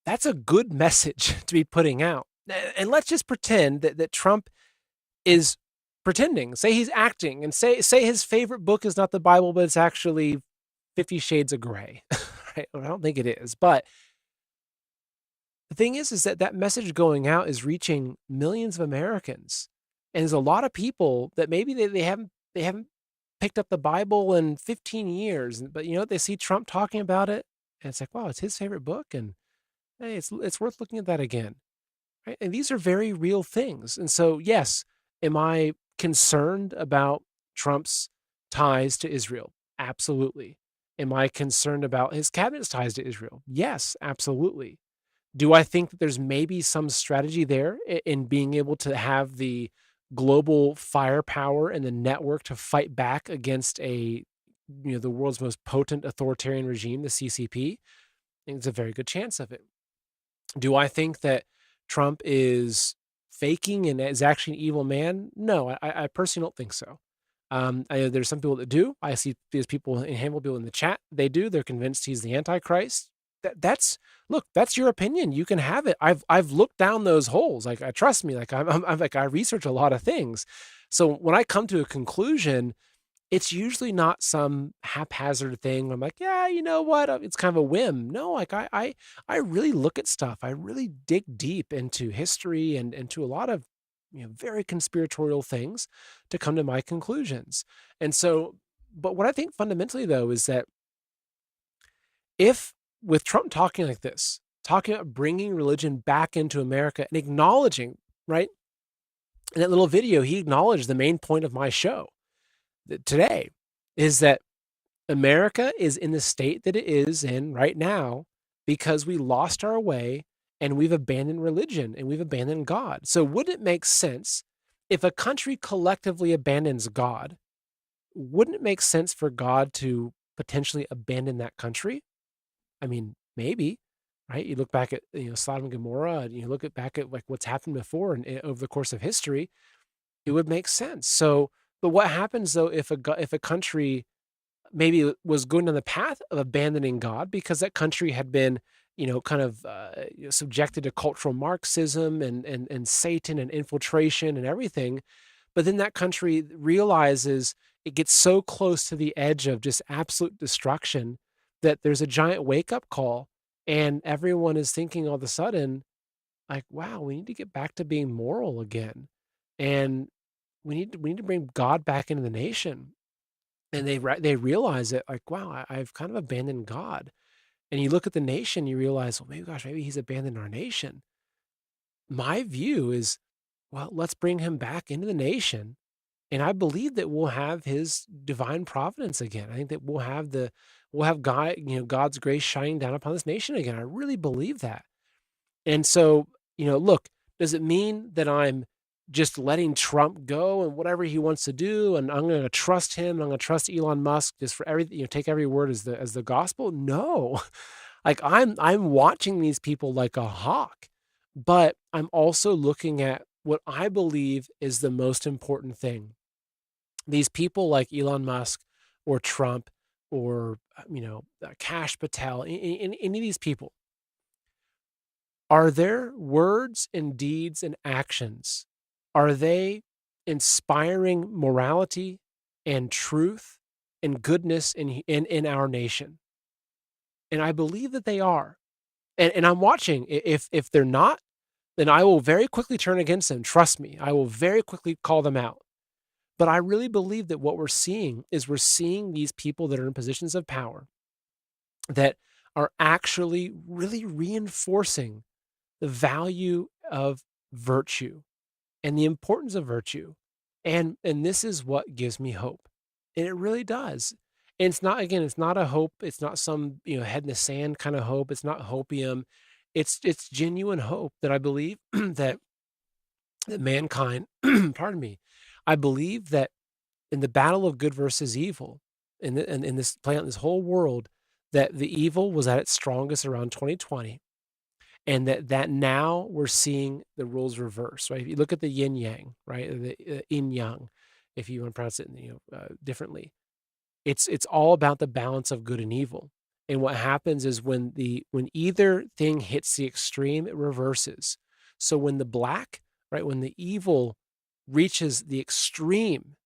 That's a good message to be putting out. And let's just pretend that Trump is pretending. Say he's acting, and say his favorite book is not the Bible, but it's actually 50 Shades of Grey. Right? I don't think it is, but the thing is that that message going out is reaching millions of Americans. And there's a lot of people that maybe they haven't picked up the Bible in 15 years, but you know, they see Trump talking about it, and it's like, wow, it's his favorite book, and hey, it's worth looking at that again. Right? And these are very real things. And so, yes, am I concerned about Trump's ties to Israel? Absolutely. Am I concerned about his cabinet's ties to Israel? Yes, absolutely. Do I think that there's maybe some strategy there in being able to have the global firepower and the network to fight back against the world's most potent authoritarian regime, the CCP? I think there's a very good chance of it. Do I think that Trump is faking and is actually an evil man? No, I personally don't think so. There's some people that do. I see these people, a handful of people in the chat. They do. They're convinced he's the Antichrist. That's look. That's your opinion. You can have it. I've looked down those holes. Like, trust me. Like, I'm like, I research a lot of things. So when I come to a conclusion, it's usually not some haphazard thing. I'm like, yeah, you know what? It's kind of a whim. No, like I really look at stuff. I really dig deep into history and into a lot of very conspiratorial things to come to my conclusions. And so, but what I think fundamentally though is that if with Trump talking like this, talking about bringing religion back into America and acknowledging, right? In that little video, he acknowledged the main point of my show today is that America is in the state that it is in right now because we lost our way and we've abandoned religion and we've abandoned God. So wouldn't it make sense if a country collectively abandons God, wouldn't it make sense for God to potentially abandon that country? I mean, maybe, right? You look back at Sodom and Gomorrah, and you look back at like what's happened before and over the course of history, it would make sense. So, but what happens though if a country maybe was going down the path of abandoning God because that country had been, kind of subjected to cultural Marxism and Satan and infiltration and everything, but then that country realizes it gets so close to the edge of just absolute destruction that there's a giant wake up call, and everyone is thinking all of a sudden, like, wow, we need to get back to being moral again, and we need to bring God back into the nation. And they realize it, like, wow, I've kind of abandoned God. And you look at the nation, you realize, well, maybe he's abandoned our nation. My view is, well, let's bring him back into the nation. And I believe that we'll have his divine providence again. I think that we'll have God, God's grace shining down upon this nation again. I really believe that. And so, look, does it mean that I'm just letting Trump go and whatever he wants to do, and I'm going to trust him, I'm going to trust Elon Musk just for everything, take every word as the gospel? No. Like, I'm watching these people like a hawk, but I'm also looking at what I believe is the most important thing. These people like Elon Musk or Trump or Kash Patel, any of these people, are their words and deeds and actions, are they inspiring morality and truth and goodness in our nation? And I believe that they are. And I'm watching. If they're not, then I will very quickly turn against them. Trust me, I will very quickly call them out. But I really believe that what we're seeing these people that are in positions of power that are actually really reinforcing the value of virtue and the importance of virtue. And this is what gives me hope. And it really does. And it's not a hope. It's not some, head in the sand kind of hope. It's not hopium. It's genuine hope that I believe that mankind, pardon me, I believe that in the battle of good versus evil, in this planet, this whole world, that the evil was at its strongest around 2020. And that now we're seeing the roles reverse, right? If you look at the yin yang, right, the yin yang, if you want to pronounce it, differently, it's all about the balance of good and evil. And what happens is when either thing hits the extreme, it reverses. So when the black, right, when the evil reaches the extreme,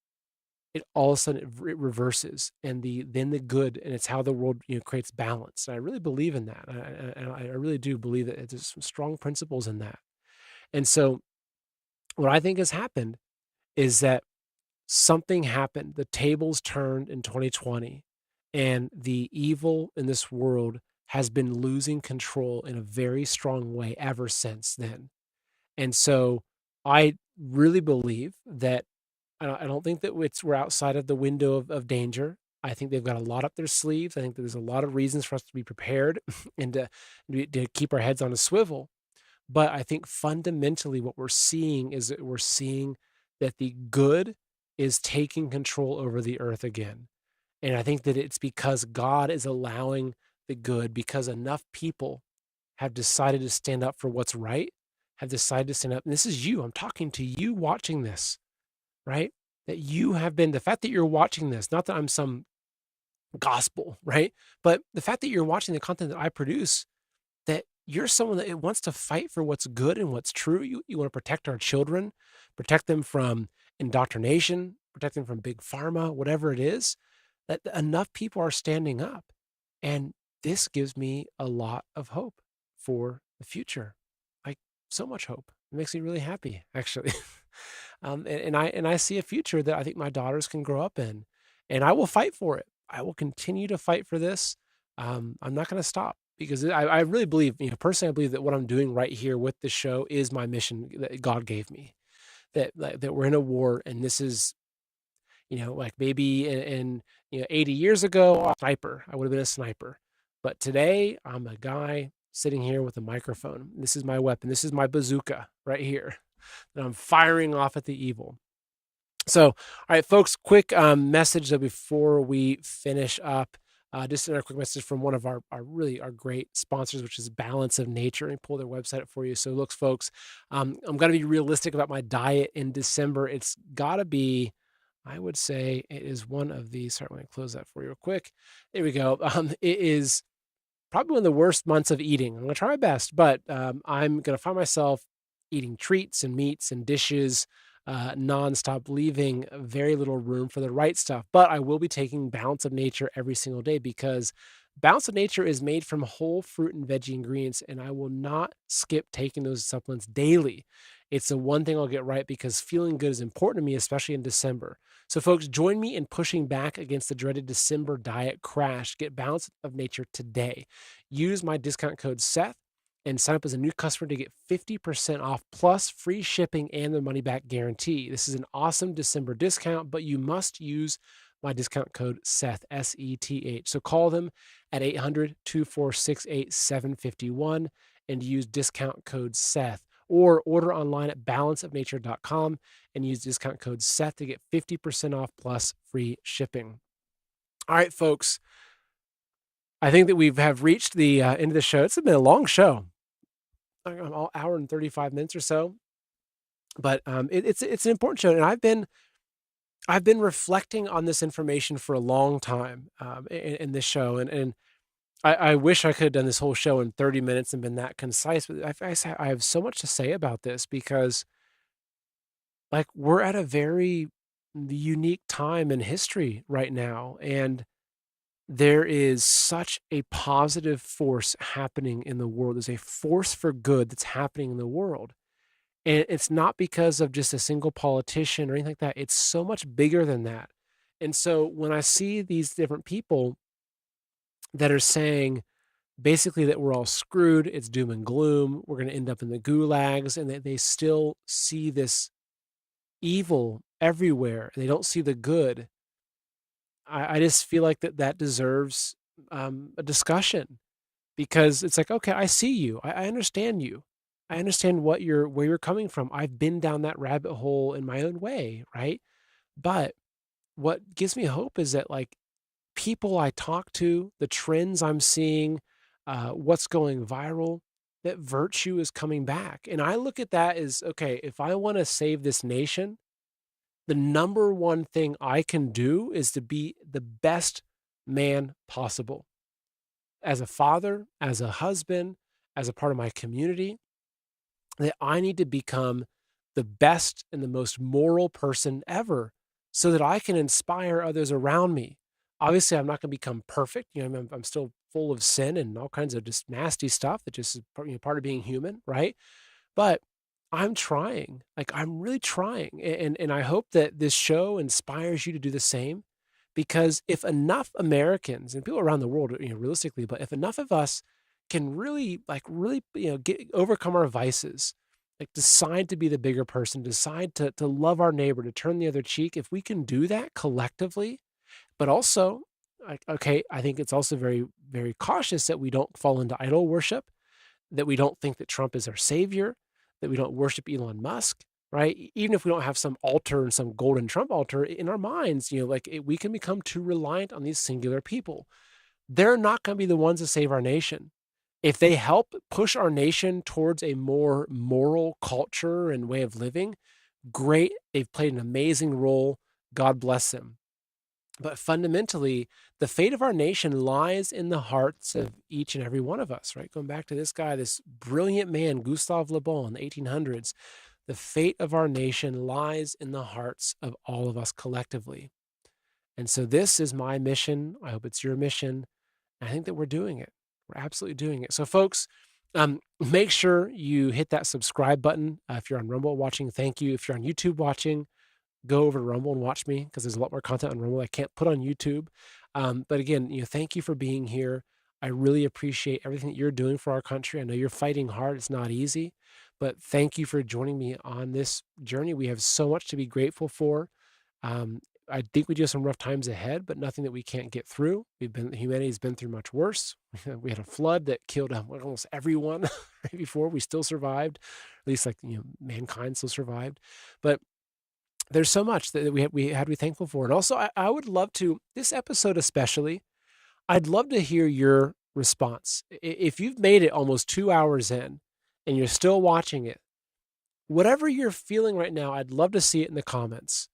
it all of a sudden it reverses, and then the good, and it's how the world creates balance. And I really believe in that. I really do believe that there's some strong principles in that. And so, what I think has happened is that something happened. The tables turned in 2020, and the evil in this world has been losing control in a very strong way ever since then. And so I really believe that I don't think that we're outside of the window of danger. I think they've got a lot up their sleeves. I think that there's a lot of reasons for us to be prepared and to keep our heads on a swivel. But I think fundamentally what we're seeing is that we're seeing that the good is taking control over the earth again. And I think that it's because God is allowing the good, because enough people have decided to stand up for what's right, have decided to stand up. And this is you. I'm talking to you watching this, right? That you have been, the fact that you're watching this, not that I'm some gospel, right? But the fact that you're watching the content that I produce, that you're someone that wants to fight for what's good and what's true. You want to protect our children, protect them from indoctrination, protect them from big pharma, whatever it is, that enough people are standing up. And this gives me a lot of hope for the future. Like, so much hope. It makes me really happy, actually. And I see a future that I think my daughters can grow up in, and I will fight for it. I will continue to fight for this. I'm not going to stop, because I really believe, personally, I believe that what I'm doing right here with the show is my mission that God gave me. That we're in a war, and this is, like maybe in 80 years ago, a sniper, I would have been a sniper. But today, I'm a guy sitting here with a microphone. This is my weapon. This is my bazooka right here that I'm firing off at the evil. So, all right, folks, quick message before we finish up. Just another quick message from one of our great sponsors, which is Balance of Nature. Let me pull their website up for you. So, looks, folks, I'm going to be realistic about my diet in December. It's got to be, I would say, it is one of these. Sorry, let me close that for you real quick. There we go. It is probably one of the worst months of eating. I'm going to try my best, but I'm going to find myself eating treats and meats and dishes nonstop, leaving very little room for the right stuff. But I will be taking Balance of Nature every single day, because Balance of Nature is made from whole fruit and veggie ingredients, and I will not skip taking those supplements daily. It's the one thing I'll get right, because feeling good is important to me, especially in December. So, folks, join me in pushing back against the dreaded December diet crash. Get Balance of Nature today. Use my discount code Seth and sign up as a new customer to get 50% off plus free shipping and the money back guarantee. This is an awesome December discount, but you must use my discount code Seth, S-E-T-H. So call them at 800-246-8751 and use discount code Seth, or order online at balanceofnature.com and use discount code Seth to get 50% off plus free shipping. All right, folks, I think that we have reached the end of the show. It's been a long show, an hour and 35 minutes or so, but it's an important show, and I've been reflecting on this information for a long time in this show, and I wish I could have done this whole show in 30 minutes and been that concise, but I have so much to say about this, because like, we're at a very unique time in history right now, and there is such a positive force happening in the world. There's a force for good that's happening in the world. And it's not because of just a single politician or anything like that. It's so much bigger than that. And so when I see these different people that are saying basically that we're all screwed, it's doom and gloom, we're going to end up in the gulags, and that they still see this evil everywhere, and they don't see the good, I just feel like that deserves a discussion, because it's like, okay, I see you. I understand you. I understand where you're coming from. I've been down that rabbit hole in my own way, right? But what gives me hope is that, like, people I talk to, the trends I'm seeing, what's going viral, that virtue is coming back. And I look at that as, okay, if I want to save this nation, the number one thing I can do is to be the best man possible. As a father, as a husband, as a part of my community, that I need to become the best and the most moral person ever, so that I can inspire others around me. Obviously, I'm not going to become perfect. I'm still full of sin and all kinds of just nasty stuff that just is part of being human, right? But I'm trying. Like, I'm really trying, and I hope that this show inspires you to do the same. Because if enough Americans and people around the world, realistically, but if enough of us can really, overcome our vices, like decide to be the bigger person, decide to love our neighbor, to turn the other cheek, if we can do that collectively, but also, okay, I think it's also very, very cautious that we don't fall into idol worship, that we don't think that Trump is our savior, that we don't worship Elon Musk, right? Even if we don't have some altar and some golden Trump altar in our minds, we can become too reliant on these singular people. They're not going to be the ones to save our nation. If they help push our nation towards a more moral culture and way of living, great. They've played an amazing role. God bless them. But fundamentally, the fate of our nation lies in the hearts of each and every one of us, right? Going back to this guy, this brilliant man, Gustave Le Bon in the 1800s, the fate of our nation lies in the hearts of all of us collectively. And so this is my mission. I hope it's your mission. I think that we're doing it. We're absolutely doing it. So folks, make sure you hit that subscribe button. If you're on Rumble watching, thank you. If you're on YouTube watching, go over to Rumble and watch me, because there's a lot more content on Rumble I can't put on YouTube. But again, thank you for being here. I really appreciate everything that you're doing for our country. I know you're fighting hard. It's not easy, but thank you for joining me on this journey. We have so much to be grateful for. I think we do have some rough times ahead, but nothing that we can't get through. Humanity's been through much worse. We had a flood that killed almost everyone right before. We still survived, at least mankind still survived. But there's so much that we had to be thankful for. And also, I would love to, this episode especially, I'd love to hear your response. If you've made it almost 2 hours in and you're still watching it, whatever you're feeling right now, I'd love to see it in the comments.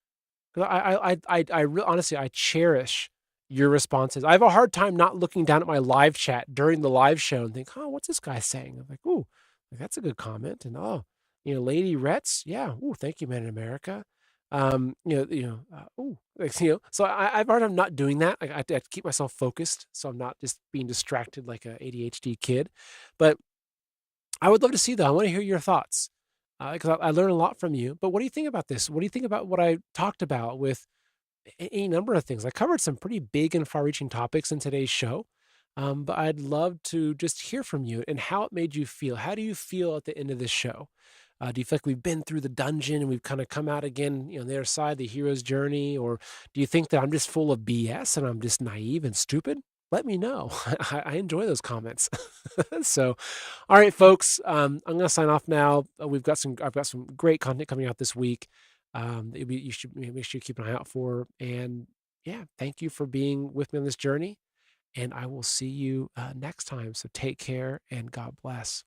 Honestly, I cherish your responses. I have a hard time not looking down at my live chat during the live show and think, oh, what's this guy saying? I'm like, ooh, that's a good comment. And Lady Retz, yeah, ooh, thank you, Man in America. So I've heard I'm not doing that. I have to keep myself focused, so I'm not just being distracted like a ADHD kid. But I would love to see, though. I want to hear your thoughts, because I learn a lot from you. But what do you think about this? What do you think about what I talked about with any number of things? I covered some pretty big and far-reaching topics in today's show, but I'd love to just hear from you and how it made you feel. How do you feel at the end of this show? Do you feel like we've been through the dungeon and we've kind of come out again, on the other side, the hero's journey? Or do you think that I'm just full of BS and I'm just naive and stupid? Let me know. I enjoy those comments. So, all right, folks, I'm going to sign off now. I've got some great content coming out this week. You should make sure you keep an eye out for. And yeah, thank you for being with me on this journey. And I will see you next time. So take care and God bless.